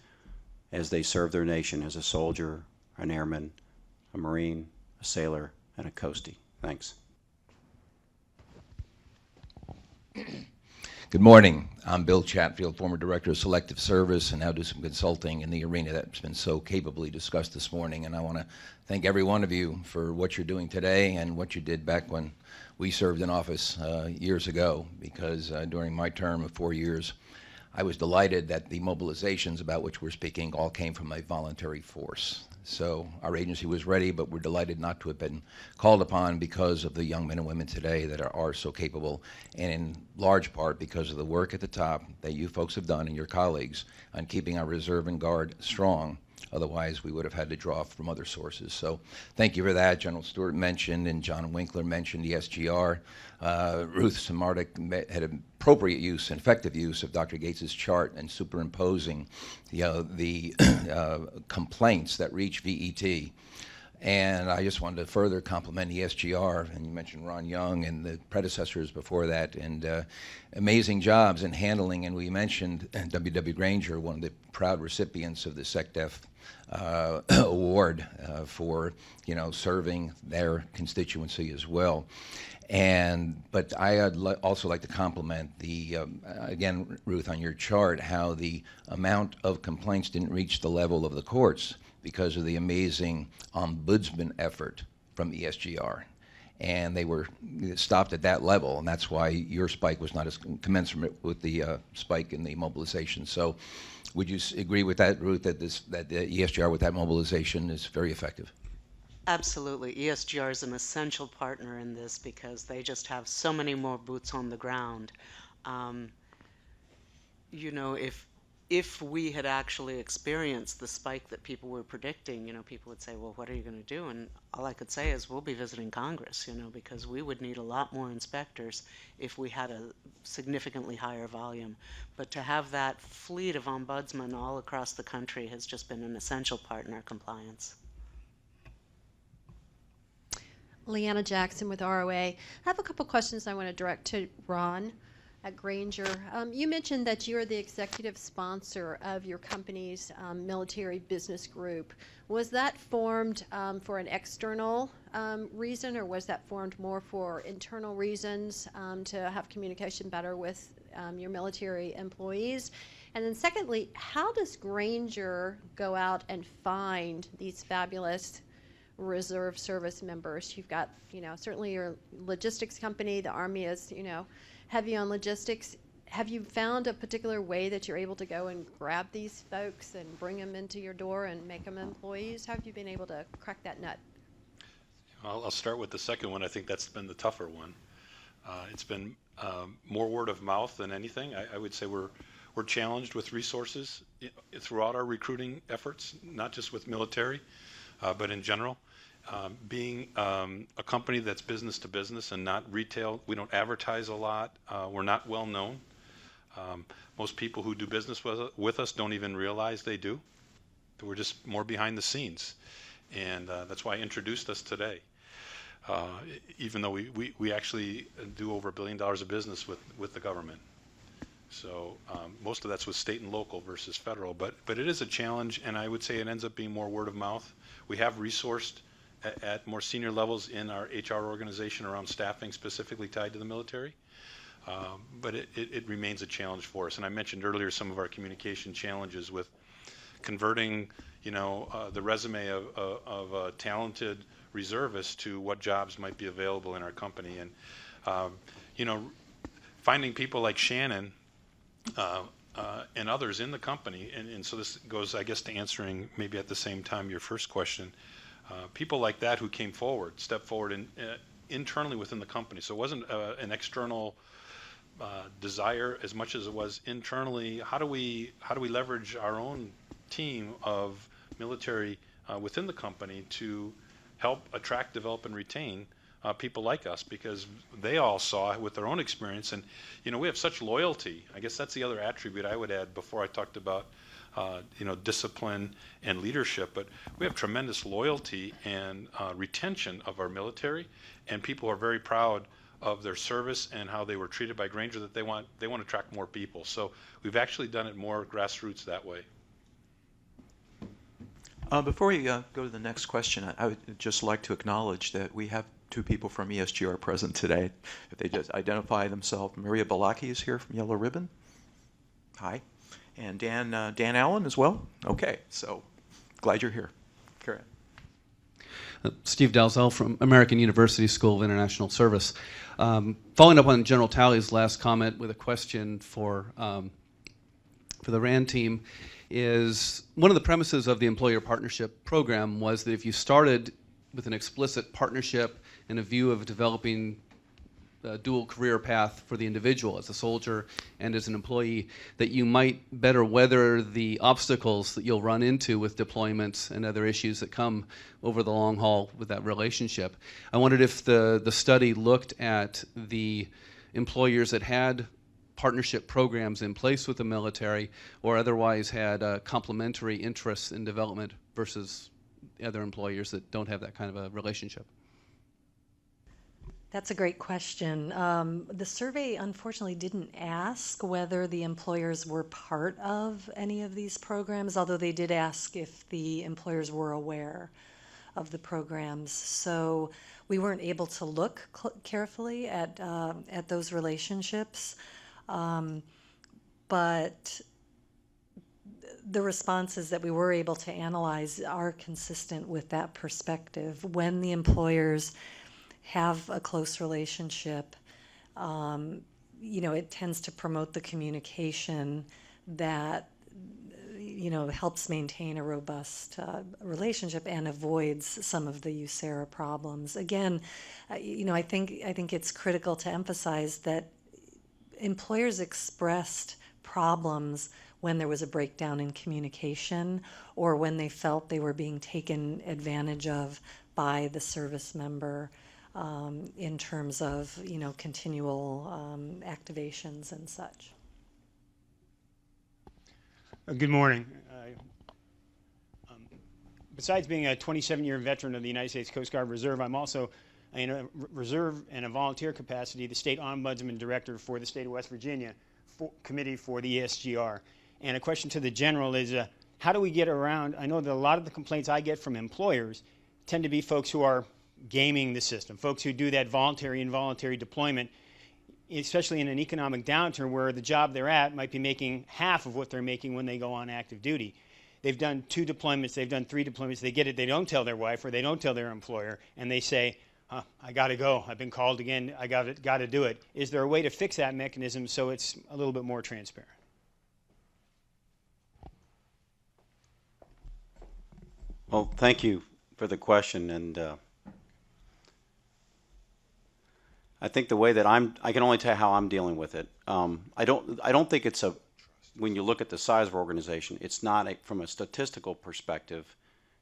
as they serve their nation as a soldier, an airman, a Marine, a sailor, and a coastie. Thanks. Good morning. I'm Bill Chatfield, former Director of Selective Service, and now do some consulting in the arena that's been so capably discussed this morning. And I want to thank every one of you for what you're doing today and what you did back when we served in office years ago, because during my term of 4 years, I was delighted that the mobilizations about which we're speaking all came from a voluntary force. So our agency was ready, but we're delighted not to have been called upon because of the young men and women today that are so capable, and in large part because of the work at the top that you folks have done and your colleagues on keeping our reserve and guard strong. Otherwise, we would have had to draw from other sources. So thank you for that. General Stewart mentioned, and John Winkler mentioned the SGR. Ruth Samardik had appropriate use and effective use of Dr. Gates's chart and superimposing the complaints that reach VET. And I just wanted to further compliment the SGR, and you mentioned Ron Young and the predecessors before that, and amazing jobs in handling. And we mentioned W.W. Granger, one of the proud recipients of the SecDef award for serving their constituency as well. But I'd also like to compliment again, Ruth, on your chart, how the amount of complaints didn't reach the level of the courts because of the amazing ombudsman effort from ESGR. And they were stopped at that level, and that's why your spike was not as commensurate with the spike in the mobilization. So would you agree with that, Ruth, that the ESGR with that mobilization is very effective? Absolutely. ESGR is an essential partner in this because they just have so many more boots on the ground. You know, if we had actually experienced the spike that people were predicting, you know, people would say, well, what are you going to do? And all I could say is we'll be visiting Congress, you know, because we would need a lot more inspectors if we had a significantly higher volume. But to have that fleet of ombudsmen all across the country has just been an essential part in our compliance. Leanna Jackson with ROA. I have a couple questions I want to direct to Ron at Grainger. You mentioned that you're the executive sponsor of your company's military business group. Was that formed for an external reason, or was that formed more for internal reasons to have communication better with your military employees? And then secondly, how does Grainger go out and find these fabulous reserve service members? You've got, you know, certainly your logistics company, the Army is, you know, heavy on logistics. Have you found a particular way that you're able to go and grab these folks and bring them into your door and make them employees? How have you been able to crack that nut? I'll start with the second one. I think that's been the tougher one. It's been more word of mouth than anything. I would say we're challenged with resources throughout our recruiting efforts, not just with military, but in general. Being a company that's business to business and not retail, we don't advertise a lot. We're not well known. Most people who do business with us don't even realize they do. We're just more behind the scenes. And that's why I introduced us today. Even though we actually do over $1 billion of business with the government. So most of that's with state and local versus federal, but it is a challenge, and I would say it ends up being more word of mouth. We have resourced at more senior levels in our HR organization around staffing specifically tied to the military, but it remains a challenge for us. And I mentioned earlier some of our communication challenges with converting, you know, the resume of a talented reservist to what jobs might be available in our company, and you know, finding people like Shannon and others in the company, and so this goes, I guess, to answering maybe at the same time your first question. People like that who came forward, stepped forward internally within the company. So it wasn't an external desire as much as it was internally. How do we leverage our own team of military within the company to help attract, develop, and retain people like us, because they all saw with their own experience. And you know, we have such loyalty. I guess that's the other attribute I would add before I talked about you know, discipline and leadership. But we have tremendous loyalty and retention of our military, and people are very proud of their service and how they were treated by Grainger, that they want to attract more people. So we've actually done it more grassroots that way. Before we go to the next question, I would just like to acknowledge that we have two people from ESGR present today. If they just identify themselves. Maria Balaki is here from Yellow Ribbon. Hi. And Dan Allen as well. Okay, so glad you're here. Karen. Steve Dalzell from American University School of International Service. Following up on General Talley's last comment with a question for the RAND team, is one of the premises of the employer partnership program was that if you started with an explicit partnership and a view of developing a dual career path for the individual as a soldier and as an employee, that you might better weather the obstacles that you'll run into with deployments and other issues that come over the long haul with that relationship. I wondered if the study looked at the employers that had partnership programs in place with the military or otherwise had complementary interests in development versus other employers that don't have that kind of a relationship. That's a great question. The survey unfortunately didn't ask whether the employers were part of any of these programs, although they did ask if the employers were aware of the programs. So we weren't able to look carefully at those relationships, but the responses that we were able to analyze are consistent with that perspective. When the employers have a close relationship, it tends to promote the communication that helps maintain a robust relationship and avoids some of the USERRA problems. Again, I think it's critical to emphasize that employers expressed problems when there was a breakdown in communication or when they felt they were being taken advantage of by the service member in terms of continual activations and such. Good morning. Besides being a 27-year veteran of the United States Coast Guard Reserve, I'm also in a reserve and a volunteer capacity the State Ombudsman Director for the state of West Virginia Committee for the ESGR. And a question to the General is, how do we get around? I know that a lot of the complaints I get from employers tend to be folks who are gaming the system, folks who do that voluntary and involuntary deployment, especially in an economic downturn where the job they're at might be making half of what they're making when they go on active duty. They've done 2 deployments, they've done 3 deployments, they get it, they don't tell their wife or they don't tell their employer, and they say, I got to go, I've been called again, I got to do it. Is there a way to fix that mechanism so it's a little bit more transparent? Well, thank you for the question, and I think the way that I can only tell you how I'm dealing with it. I don't think it's when you look at the size of our organization, it's not from a statistical perspective,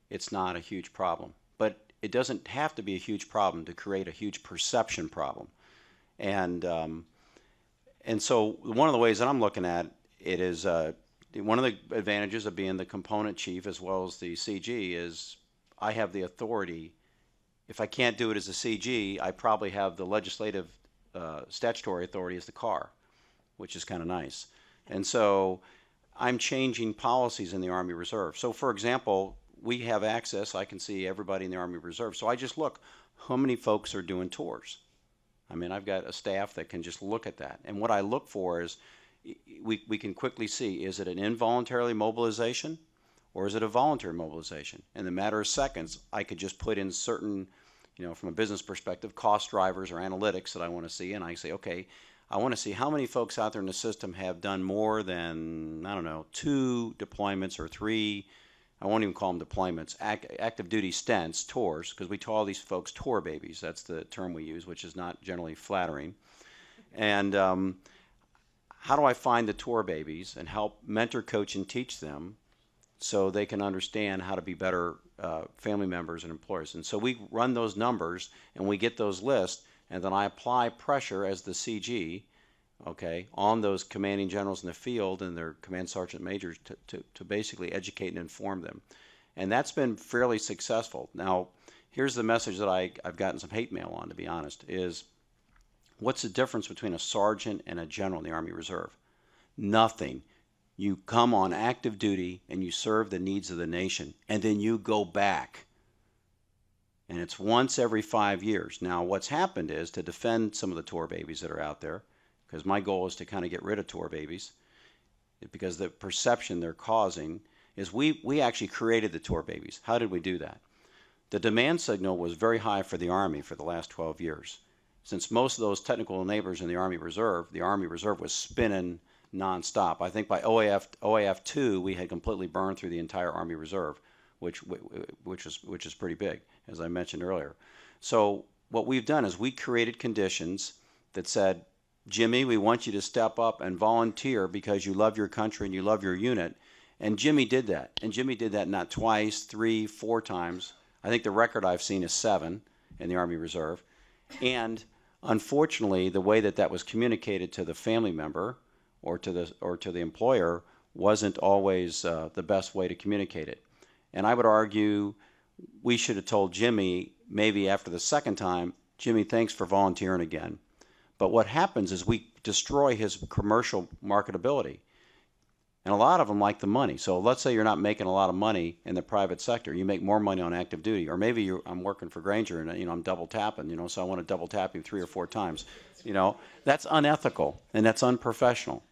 it's not a huge problem. But it doesn't have to be a huge problem to create a huge perception problem. And so one of the ways that I'm looking at it is one of the advantages of being the component chief as well as the CG is I have the authority. If I can't do it as a CG, I probably have the legislative statutory authority as the CAR, which is kind of nice. And so I'm changing policies in the Army Reserve. So for example, we have access, I can see everybody in the Army Reserve. So I just look, how many folks are doing tours? I mean, I've got a staff that can just look at that. And what I look for is, we can quickly see, is it an involuntary mobilization or is it a voluntary mobilization? In a matter of seconds, I could just put in certain, from a business perspective, cost drivers or analytics that I want to see, and I say, okay, I want to see how many folks out there in the system have done more than, 2 deployments or 3, I won't even call them deployments, active duty stints, tours, because we call these folks tour babies. That's the term we use, which is not generally flattering. And how do I find the tour babies and help mentor, coach, and teach them so they can understand how to be better family members and employers? And so we run those numbers and we get those lists, and then I apply pressure as the CG, okay, on those commanding generals in the field and their command sergeant majors to basically educate and inform them. And that's been fairly successful. Now, here's the message that I've gotten some hate mail on, to be honest, is what's the difference between a sergeant and a general in the Army Reserve? Nothing. You come on active duty and you serve the needs of the nation, and then you go back. And it's once every 5 years. Now, what's happened is, to defend some of the tour babies that are out there, because my goal is to kind of get rid of tour babies, because the perception they're causing is we actually created the tour babies. How did we do that? The demand signal was very high for the Army for the last 12 years. Since most of those technical enablers in the Army Reserve was spinning nonstop. I think by OAF 2, we had completely burned through the entire Army Reserve, which is pretty big, as I mentioned earlier. So what we've done is we created conditions that said, Jimmy, we want you to step up and volunteer because you love your country and you love your unit. And Jimmy did that. And Jimmy did that not twice, 3, 4 times. I think the record I've seen is 7 in the Army Reserve. And unfortunately, the way that was communicated to the family member or to the employer wasn't always the best way to communicate it. And I would argue we should have told Jimmy, maybe after the second time, Jimmy, thanks for volunteering again. But what happens is we destroy his commercial marketability. And a lot of them like the money. So let's say you're not making a lot of money in the private sector. You make more money on active duty. Or maybe I'm working for Granger and, I'm double tapping, so I want to double tap you 3 or 4 times. That's unethical and that's unprofessional.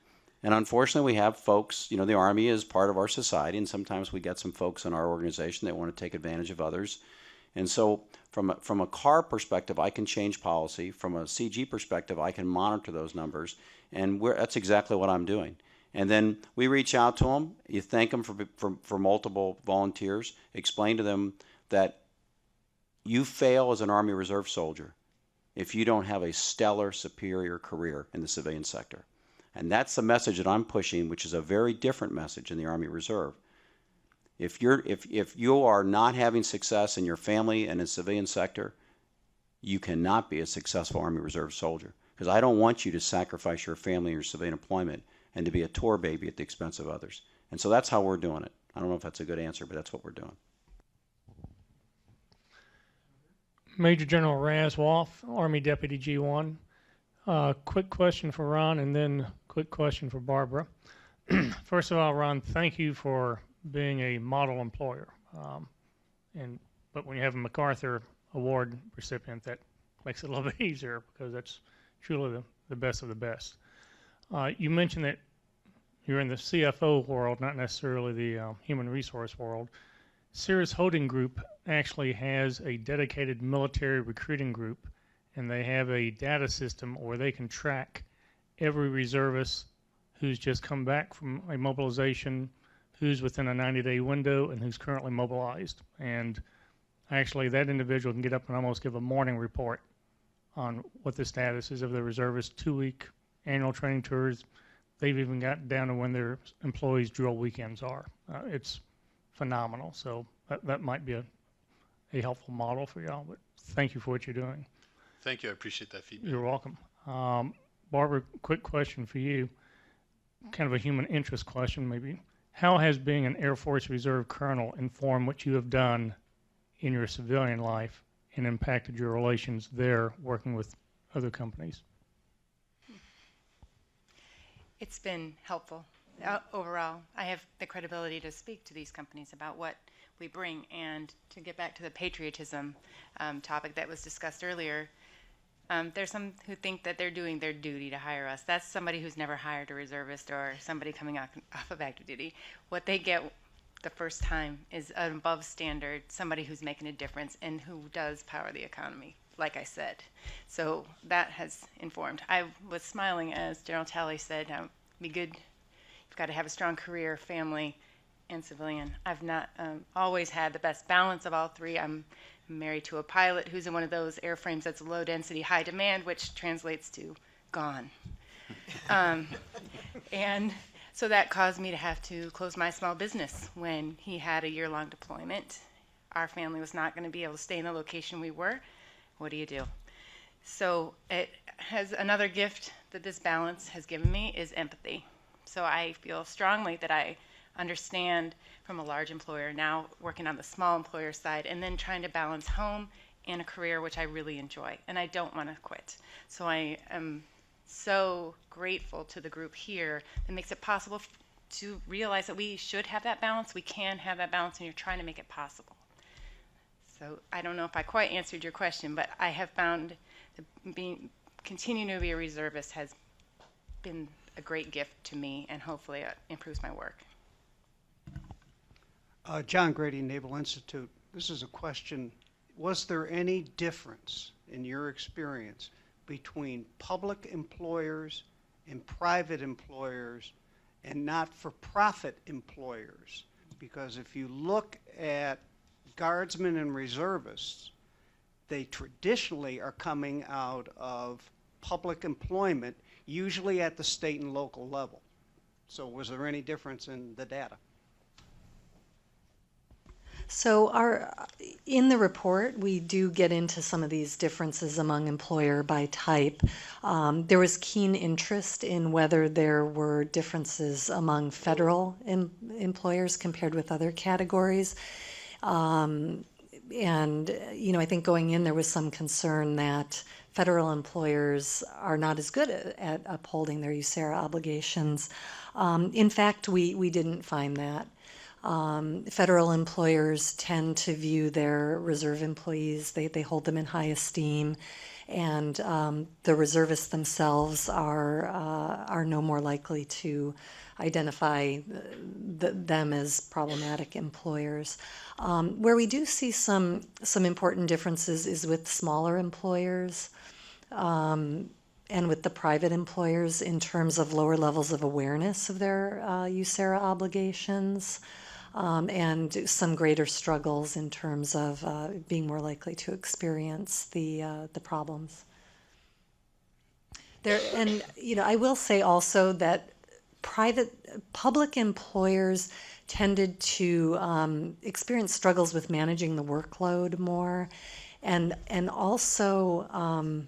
And unfortunately, we have folks, the Army is part of our society, and sometimes we get some folks in our organization that want to take advantage of others. And so from a CAR perspective, I can change policy. From a CG perspective, I can monitor those numbers. And that's exactly what I'm doing. And then we reach out to them. You thank them for multiple volunteers. Explain to them that you fail as an Army Reserve soldier if you don't have a stellar, superior career in the civilian sector. And that's the message that I'm pushing, which is a very different message in the Army Reserve. If you are not having success in your family and in the civilian sector, you cannot be a successful Army Reserve soldier. Because I don't want you to sacrifice your family and your civilian employment and to be a tour baby at the expense of others. And so that's how we're doing it. I don't know if that's a good answer, but that's what we're doing. Major General Raz Wolf, Army Deputy G1. Quick question for Ron and then quick question for Barbara. First of all, Ron, thank you for being a model employer. But when you have a MacArthur Award recipient, that makes it a little bit easier because that's truly the best of the best. You mentioned that you're in the CFO world, not necessarily the human resource world. Cirrus Holding Group actually has a dedicated military recruiting group, and they have a data system where they can track every reservist who's just come back from a mobilization, who's within a 90-day window, and who's currently mobilized. And actually, that individual can get up and almost give a morning report on what the status is of the reservist, 2-week annual training tours. They've even got down to when their employees' drill weekends are. It's phenomenal. So that might be a helpful model for y'all. But thank you for what you're doing. Thank you. I appreciate that feedback. You're welcome. Barbara, quick question for you. Kind of a human interest question, maybe. How has being an Air Force Reserve colonel informed what you have done in your civilian life and impacted your relations there working with other companies? It's been helpful. Overall, I have the credibility to speak to these companies about what we bring. And to get back to the patriotism topic that was discussed earlier, there's some who think that they're doing their duty to hire us. That's somebody who's never hired a reservist or somebody coming off of active duty. What they get the first time is an above standard, somebody who's making a difference and who does power the economy, like I said. So that has informed. I was smiling as General Talley said, be good, you've got to have a strong career, family, and civilian. I've not always had the best balance of all three. I'm married to a pilot who's in one of those airframes that's low density, high demand, which translates to gone. And so that caused me to have to close my small business when he had a year-long deployment. Our family was not going to be able to stay in the location we were. What do you do? So it has another gift that this balance has given me is empathy. So I feel strongly that I understand from a large employer, now working on the small employer side, and then trying to balance home and a career which I really enjoy, and I don't want to quit. So I am so grateful to the group here that makes it possible to realize that we should have that balance, we can have that balance, and you're trying to make it possible. So I don't know if I quite answered your question, but I have found that continuing to be a reservist has been a great gift to me, and hopefully it improves my work. John Grady, Naval Institute. This is a question. Was there any difference in your experience between public employers and private employers and not-for-profit employers? Because if you look at guardsmen and reservists, they traditionally are coming out of public employment, usually at the state and local level. So was there any difference in the data? So in the report, we do get into some of these differences among employer by type. There was keen interest in whether there were differences among federal employers compared with other categories. I think going in there was some concern that federal employers are not as good at upholding their USERRA obligations. In fact, we didn't find that. Federal employers tend to view their reserve employees, they hold them in high esteem, and the reservists themselves are no more likely to identify them as problematic employers. Where we do see some important differences is with smaller employers and with the private employers in terms of lower levels of awareness of their USERRA obligations. And some greater struggles in terms of being more likely to experience the problems. I will say also that public employers tended to experience struggles with managing the workload more, and also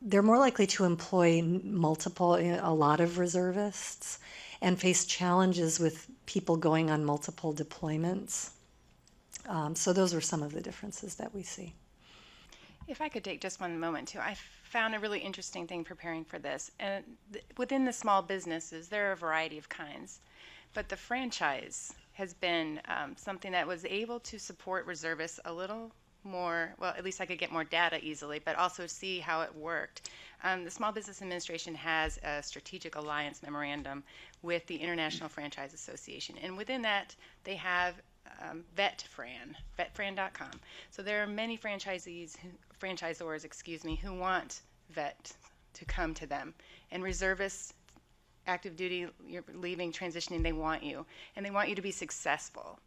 they're more likely to employ a lot of reservists, and face challenges with people going on multiple deployments. So those are some of the differences that we see. If I could take just one moment too, I found a really interesting thing preparing for this. And within the small businesses, there are a variety of kinds, but the franchise has been something that was able to support reservists a little more, well, at least I could get more data easily, but also see how it worked. The Small Business Administration has a strategic alliance memorandum with the International Franchise Association, and within that they have vetfran.com. So there are many franchisors, who want vet to come to them, and reservists, active duty, you're leaving, transitioning, they want you, and they want you to be successful.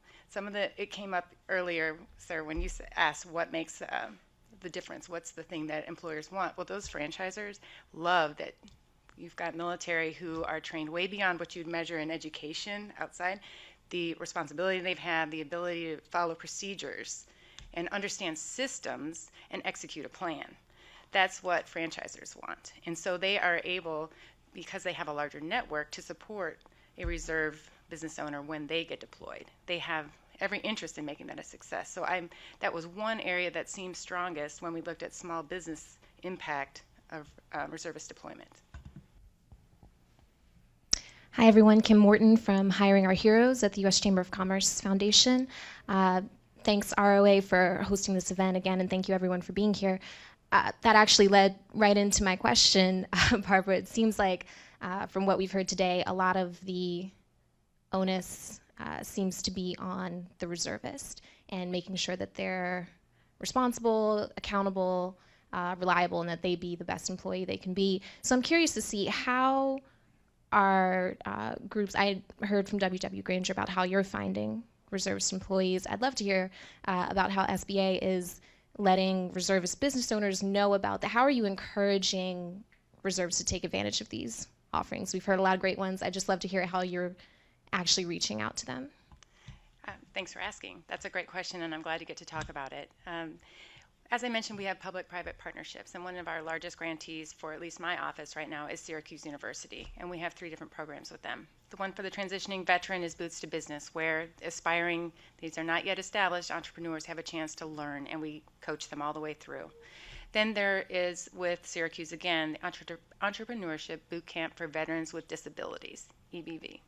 It came up earlier, sir, when you asked what makes the difference, what's the thing that employers want? Well, those franchisors love that you've got military who are trained way beyond what you'd measure in education outside, the responsibility they've had, the ability to follow procedures and understand systems and execute a plan. That's what franchisors want. And so they are able, because they have a larger network, to support a reserve business owner when they get deployed. They have every interest in making that a success. So that was one area that seemed strongest when we looked at small business impact of reservist deployment. Hi everyone, Kim Morton from Hiring Our Heroes at the U.S. Chamber of Commerce Foundation. Thanks ROA for hosting this event again, and thank you everyone for being here. That actually led right into my question, Barbara. It seems like from what we've heard today, a lot of the onus seems to be on the reservist and making sure that they're responsible, accountable, reliable, and that they be the best employee they can be. So I'm curious to see how our groups, I heard from W.W. Granger about how you're finding reservist employees. I'd love to hear about how SBA is letting reservist business owners know about that. How are you encouraging reserves to take advantage of these offerings? We've heard a lot of great ones. I'd just love to hear how you're actually reaching out to them. Thanks for asking. That's a great question, and I'm glad to get to talk about it. As I mentioned, we have public-private partnerships, and one of our largest grantees for at least my office right now is Syracuse University, and we have 3 different programs with them. The one for the transitioning veteran is Boots to Business, where aspiring, these are not yet established entrepreneurs, have a chance to learn, and we coach them all the way through. Then there is, with Syracuse again, the Entrepreneurship Boot Camp for Veterans with Disabilities, EBV.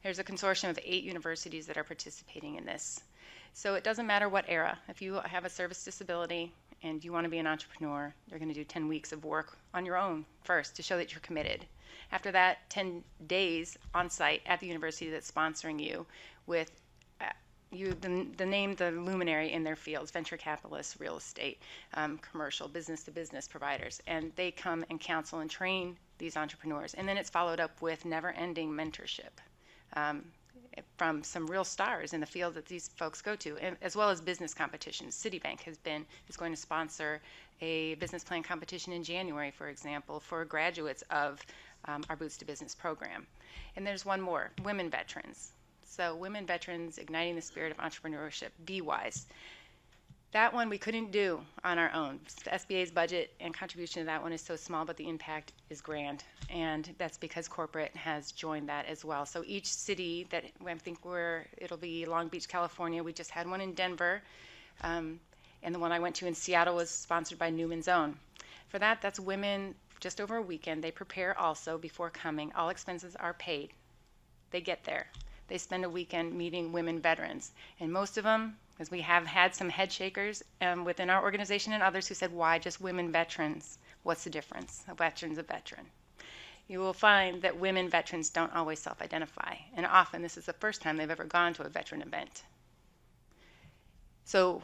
There's a consortium of 8 universities that are participating in this. So it doesn't matter what era. If you have a service disability and you want to be an entrepreneur, you're going to do 10 weeks of work on your own first to show that you're committed. After that, 10 days on site at the university that's sponsoring you with the luminary in their fields, venture capitalists, real estate, commercial, business-to-business providers. And they come and counsel and train these entrepreneurs. And then it's followed up with never-ending mentorship. From some real stars in the field that these folks go to, as well as business competitions. Citibank is going to sponsor a business plan competition in January, for example, for graduates of our Boots to Business program. And there's one more, women veterans. So women veterans igniting the spirit of entrepreneurship, Be Wise. That one we couldn't do on our own. The SBA's budget and contribution to that one is so small, but the impact is grand. And that's because corporate has joined that as well. So each city that I think it'll be Long Beach, California. We just had one in Denver. And the one I went to in Seattle was sponsored by Newman's Own. For that, that's women just over a weekend. They prepare also before coming. All expenses are paid. They get there. They spend a weekend meeting women veterans. And most of them, because we have had some head shakers within our organization and others who said, why just women veterans? What's the difference? A veteran's a veteran. You will find that women veterans don't always self-identify. And often this is the first time they've ever gone to a veteran event. So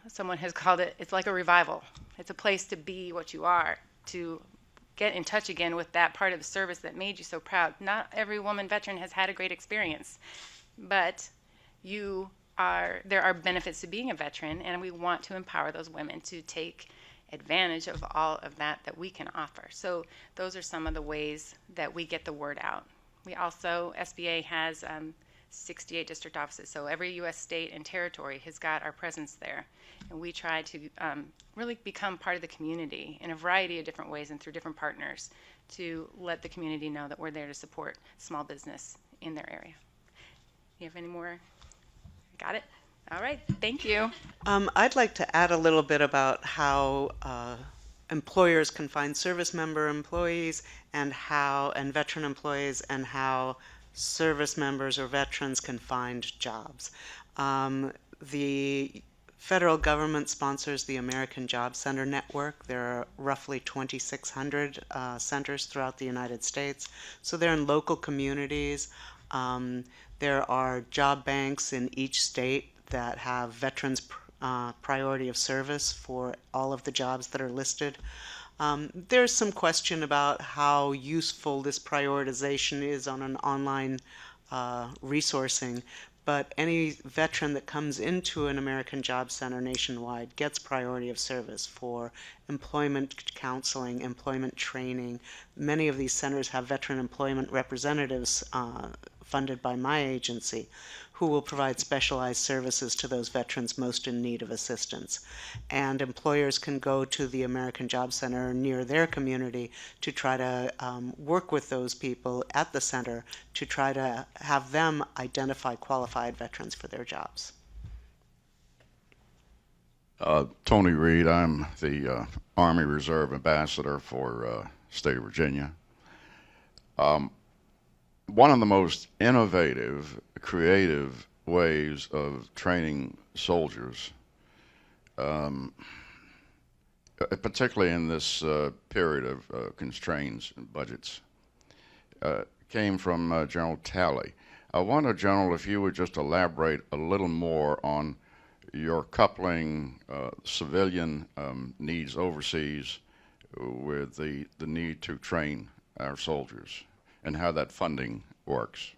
someone has called it, it's like a revival. It's a place to be what you are, to get in touch again with that part of the service that made you so proud. Not every woman veteran has had a great experience, but there are benefits to being a veteran, and we want to empower those women to take advantage of all of that we can offer. So those are some of the ways that we get the word out. We also, SBA has 68 district offices, so every U.S. state and territory has got our presence there. And we try to really become part of the community in a variety of different ways and through different partners to let the community know that we're there to support small business in their area. You have any more? Got it? All right, thank you. I'd like to add a little bit about how employers can find service member employees and veteran employees, and how service members or veterans can find jobs. The federal government sponsors the American Job Center Network. There are roughly 2,600 centers throughout the United States. So they're in local communities. There are job banks in each state that have veterans priority of service for all of the jobs that are listed. There's some question about how useful this prioritization is on an online resourcing, but any veteran that comes into an American Job Center nationwide gets priority of service for employment counseling, employment training. Many of these centers have veteran employment representatives funded by my agency, who will provide specialized services to those veterans most in need of assistance. And employers can go to the American Job Center near their community to try to work with those people at the center to try to have them identify qualified veterans for their jobs. Tony Reed, I'm the Army Reserve Ambassador for state of Virginia. One of the most innovative, creative ways of training soldiers, particularly in this period of constraints and budgets, came from General Talley. I wonder, General, if you would just elaborate a little more on your coupling civilian needs overseas with the need to train our soldiers, and how that funding works.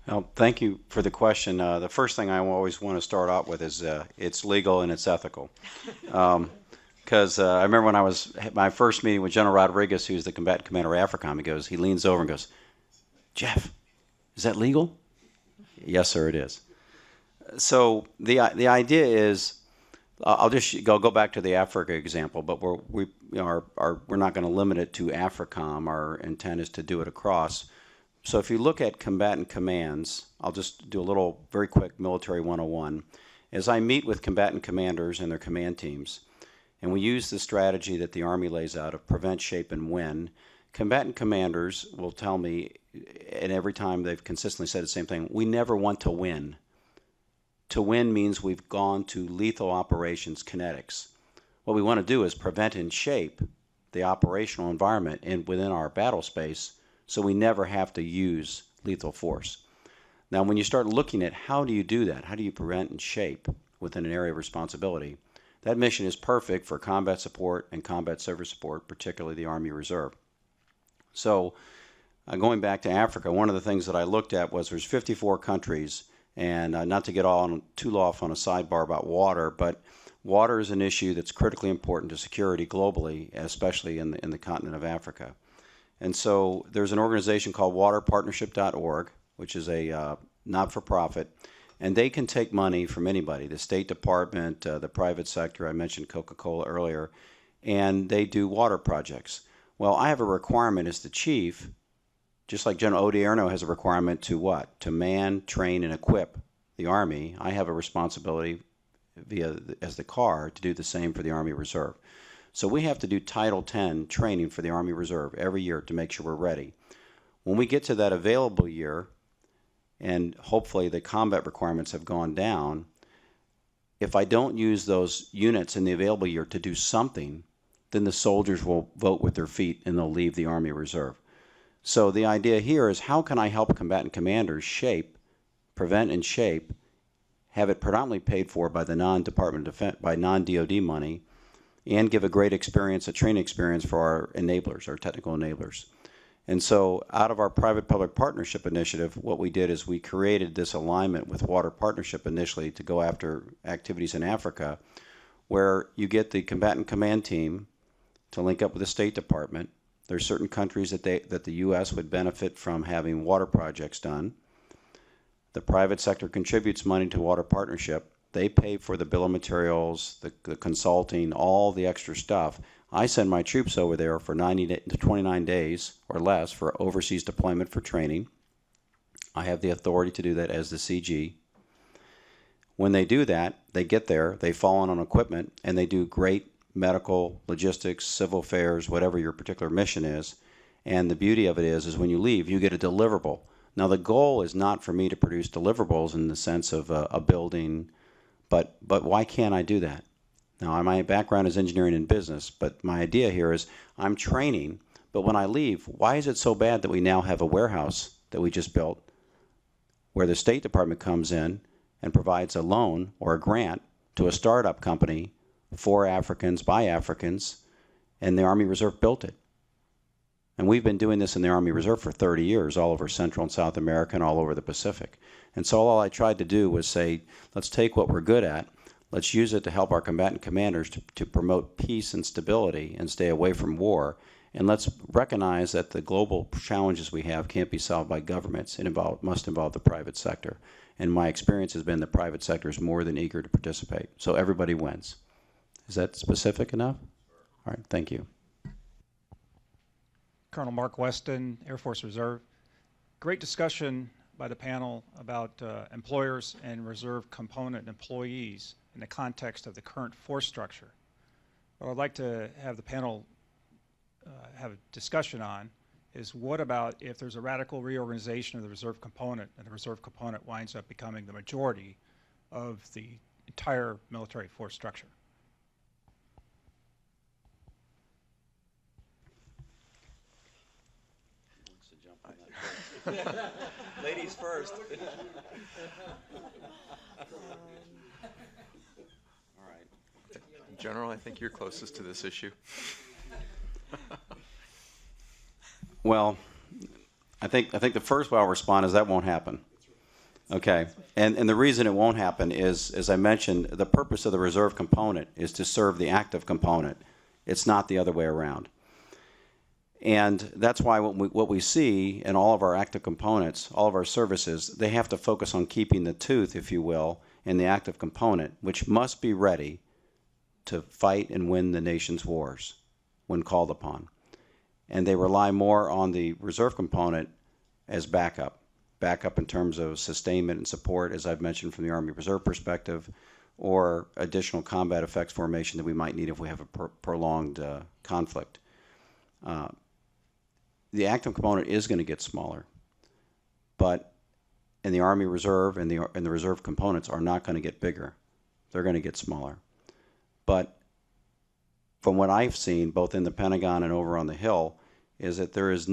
Well, thank you for the question. The first thing I always want to start out with is it's legal and it's ethical. Because I remember when I was my first meeting with General Rodriguez, who's the combatant commander of AFRICOM, he leans over and goes, "Jeff, is that legal?" Yes, sir, it is. So the idea is, I'll just go back to the Africa example, but we're not going to limit it to AFRICOM. Our intent is to do it across. So if you look at combatant commands, I'll just do a little very quick military 101. As I meet with combatant commanders and their command teams, and we use the strategy that the Army lays out of prevent, shape, and win, combatant commanders will tell me, and every time they've consistently said the same thing, we never want to win. To win means we've gone to lethal operations kinetics. What we want to do is prevent and shape the operational environment within our battle space so we never have to use lethal force. Now, when you start looking at how do you do that, how do you prevent and shape within an area of responsibility, that mission is perfect for combat support and combat service support, particularly the Army Reserve. So going back to Africa, one of the things that I looked at was there's 54 countries, and not to get too off on a sidebar about water, but water is an issue that's critically important to security globally, especially in the continent of Africa. And so there's an organization called waterpartnership.org, which is a not-for-profit, and they can take money from anybody, the State Department, the private sector, I mentioned Coca-Cola earlier, and they do water projects. Well, I have a requirement as the chief, just like General Odierno has a requirement to what? To man, train, and equip the Army. I have a responsibility as the CAR to do the same for the Army Reserve. So we have to do Title X training for the Army Reserve every year to make sure we're ready. When we get to that available year, and hopefully the combat requirements have gone down, if I don't use those units in the available year to do something, then the soldiers will vote with their feet and they'll leave the Army Reserve. So the idea here is, how can I help combatant commanders prevent and shape, have it predominantly paid for by the non-Department of Defense, by non-DOD money, and give a great experience, a training experience for our enablers, our technical enablers. And so out of our private-public partnership initiative, what we did is we created this alignment with Water Partnership initially to go after activities in Africa, where you get the combatant command team to link up with the State Department. There are certain countries that the U.S. would benefit from having water projects done. The private sector contributes money to Water Partnership. They pay for the bill of materials, the consulting, all the extra stuff. I send my troops over there for 90 to 29 days or less for overseas deployment for training. I have the authority to do that as the CG. When they do that, they get there, they fall on equipment, and they do great medical, logistics, civil affairs, whatever your particular mission is. And the beauty of it is when you leave, you get a deliverable. Now, the goal is not for me to produce deliverables in the sense of a building, but why can't I do that? Now, my background is engineering and business, but my idea here is I'm training, but when I leave, why is it so bad that we now have a warehouse that we just built where the State Department comes in and provides a loan or a grant to a startup company for Africans, by Africans, and the Army Reserve built it? And we've been doing this in the Army Reserve for 30 years, all over Central and South America and all over the Pacific. And so all I tried to do was say, let's take what we're good at, let's use it to help our combatant commanders to promote peace and stability and stay away from war. And let's recognize that the global challenges we have can't be solved by governments. It must involve the private sector. And my experience has been the private sector is more than eager to participate. So everybody wins. Is that specific enough? All right, thank you. Colonel Mark Weston, Air Force Reserve. Great discussion by the panel about employers and reserve component employees in the context of the current force structure. What I'd like to have the panel have a discussion on is, what about if there's a radical reorganization of the reserve component and the reserve component winds up becoming the majority of the entire military force structure? Ladies first. All right. General, I think you're closest to this issue. Well, I think the first way I'll respond is that won't happen. Okay, and the reason it won't happen is, as I mentioned, the purpose of the reserve component is to serve the active component. It's not the other way around. And that's why what we see in all of our active components, all of our services, they have to focus on keeping the tooth, if you will, in the active component, which must be ready to fight and win the nation's wars when called upon. And they rely more on the reserve component as backup in terms of sustainment and support, as I've mentioned from the Army Reserve perspective, or additional combat effects formation that we might need if we have a prolonged conflict. The active component is going to get smaller, but in the Army Reserve and the reserve components are not going to get bigger. They're going to get smaller. But from what I've seen, both in the Pentagon and over on the Hill, is that there is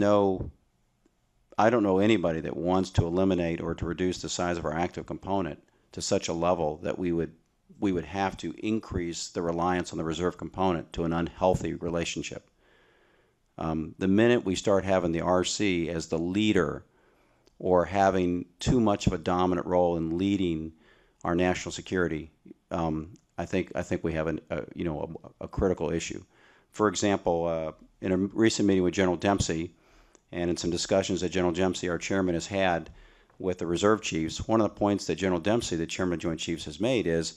I don't know anybody that wants to eliminate or to reduce the size of our active component to such a level that we would have to increase the reliance on the reserve component to an unhealthy relationship. The minute we start having the RC as the leader or having too much of a dominant role in leading our national security, I think we have a critical issue. For example, in a recent meeting with General Dempsey, and in some discussions that General Dempsey, our chairman, has had, with the reserve chiefs, one of the points that General Dempsey, the chairman of Joint Chiefs, has made is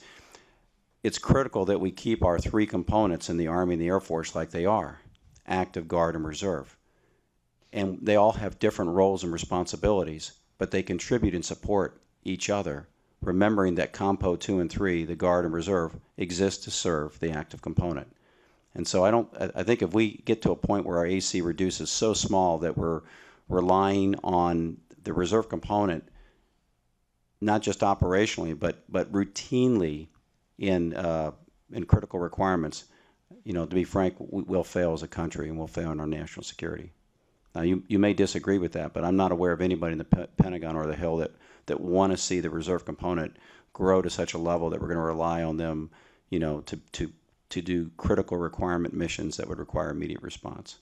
it's critical that we keep our three components in the Army and the Air Force like they are, active, guard, and reserve. And they all have different roles and responsibilities, but they contribute and support each other, remembering that Compo 2 and 3, the guard and reserve, exist to serve the active component. And so I think if we get to a point where our AC reduces so small that we're relying on the reserve component, not just operationally, but routinely in critical requirements, you know, to be frank, we'll fail as a country and we'll fail in our national security. Now, you may disagree with that, but I'm not aware of anybody in the Pentagon or the Hill that want to see the reserve component grow to such a level that we're going to rely on them, you know, to do critical requirement missions that would require immediate response.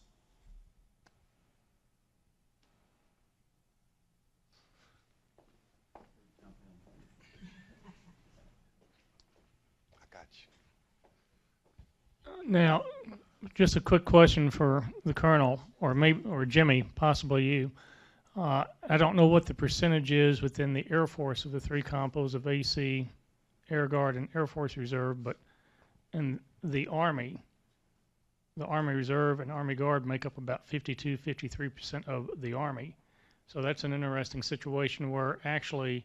Now, just a quick question for the Colonel, or Jimmy, possibly you. I don't know what the percentage is within the Air Force of the three compos of AC, Air Guard, and Air Force Reserve, but in the Army Reserve and Army Guard make up about 52-53% of the Army. So that's an interesting situation where actually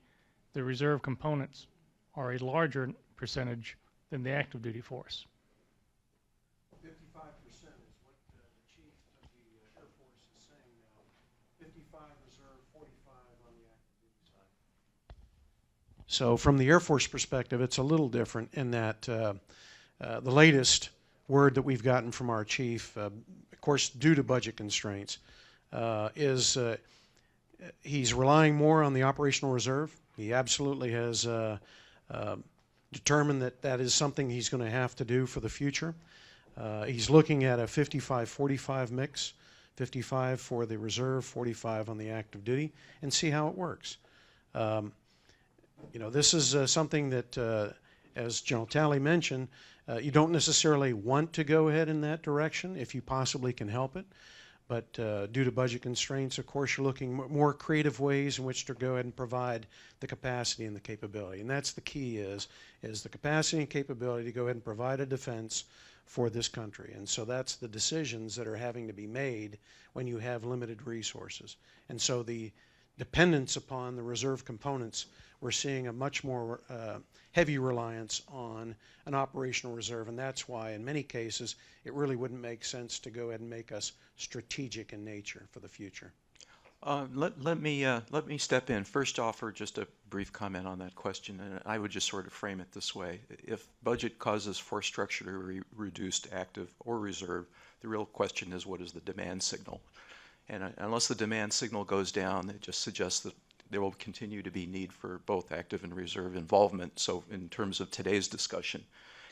the reserve components are a larger percentage than the active duty force. 55% is what the chief of the Air Force is saying now. 55 reserve, 45 on the active duty side. So from the Air Force perspective, it's a little different in that the latest word that we've gotten from our chief, of course, due to budget constraints, is he's relying more on the operational reserve. He absolutely has determined that that is something he's going to have to do for the future. He's looking at a 55-45 mix, 55 for the reserve, 45 on the active duty, and see how it works. You know, this is something that, as General Talley mentioned, you don't necessarily want to go ahead in that direction if you possibly can help it. But due to budget constraints, of course, you're looking more creative ways in which to go ahead and provide the capacity and the capability. And that's the key is the capacity and capability to go ahead and provide a defense for this country. And so that's the decisions that are having to be made when you have limited resources. And so the dependence upon the reserve components, we're seeing a much more heavy reliance on an operational reserve, and that's why in many cases it really wouldn't make sense to go ahead and make us strategic in nature for the future. Let me step in. First, offer just a brief comment on that question, and I would just sort of frame it this way. If budget causes force structure to be reduced, active or reserve, the real question is what is the demand signal? And unless the demand signal goes down, it just suggests that there will continue to be need for both active and reserve involvement. So in terms of today's discussion,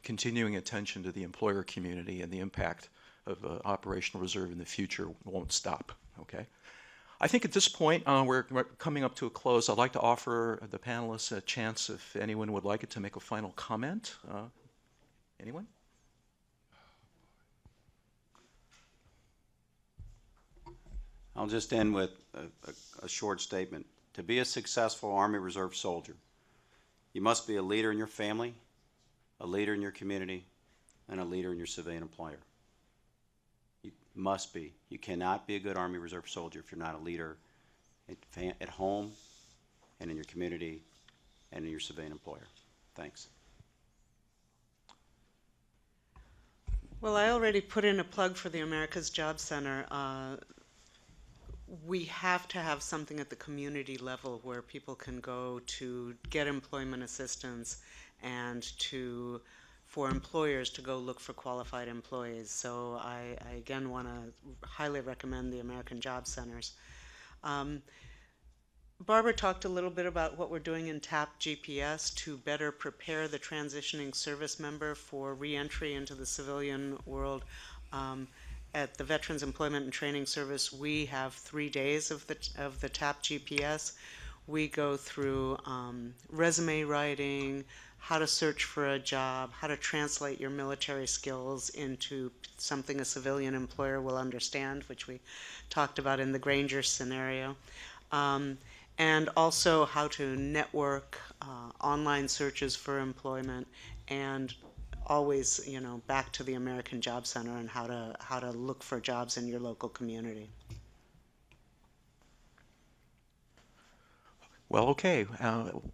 continuing attention to the employer community and the impact of operational reserve in the future won't stop, okay? I think at this point, we're coming up to a close. I'd like to offer the panelists a chance, if anyone would like it, to make a final comment. Anyone? I'll just end with a short statement. To be a successful Army Reserve soldier, you must be a leader in your family, a leader in your community, and a leader in your civilian employer. You must be. You cannot be a good Army Reserve soldier if you're not a leader at home and in your community and in your civilian employer. Thanks. Well, I already put in a plug for the America's Job Center. We have to have something at the community level where people can go to get employment assistance and for employers to go look for qualified employees. So I again want to highly recommend the American Job Centers. Barbara talked a little bit about what we're doing in TAP GPS to better prepare the transitioning service member for re-entry into the civilian world. At the Veterans Employment and Training Service, we have 3 days of the TAP GPS. We go through resume writing, how to search for a job, how to translate your military skills into something a civilian employer will understand, which we talked about in the Granger scenario. and also how to network, online searches for employment, and always, you know, back to the American Job Center and how to look for jobs in your local community. Well, okay.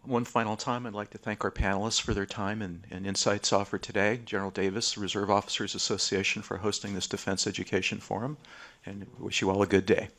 One final time, I'd like to thank our panelists for their time and insights offered today. General Davis, Reserve Officers Association, for hosting this Defense Education Forum, and wish you all a good day.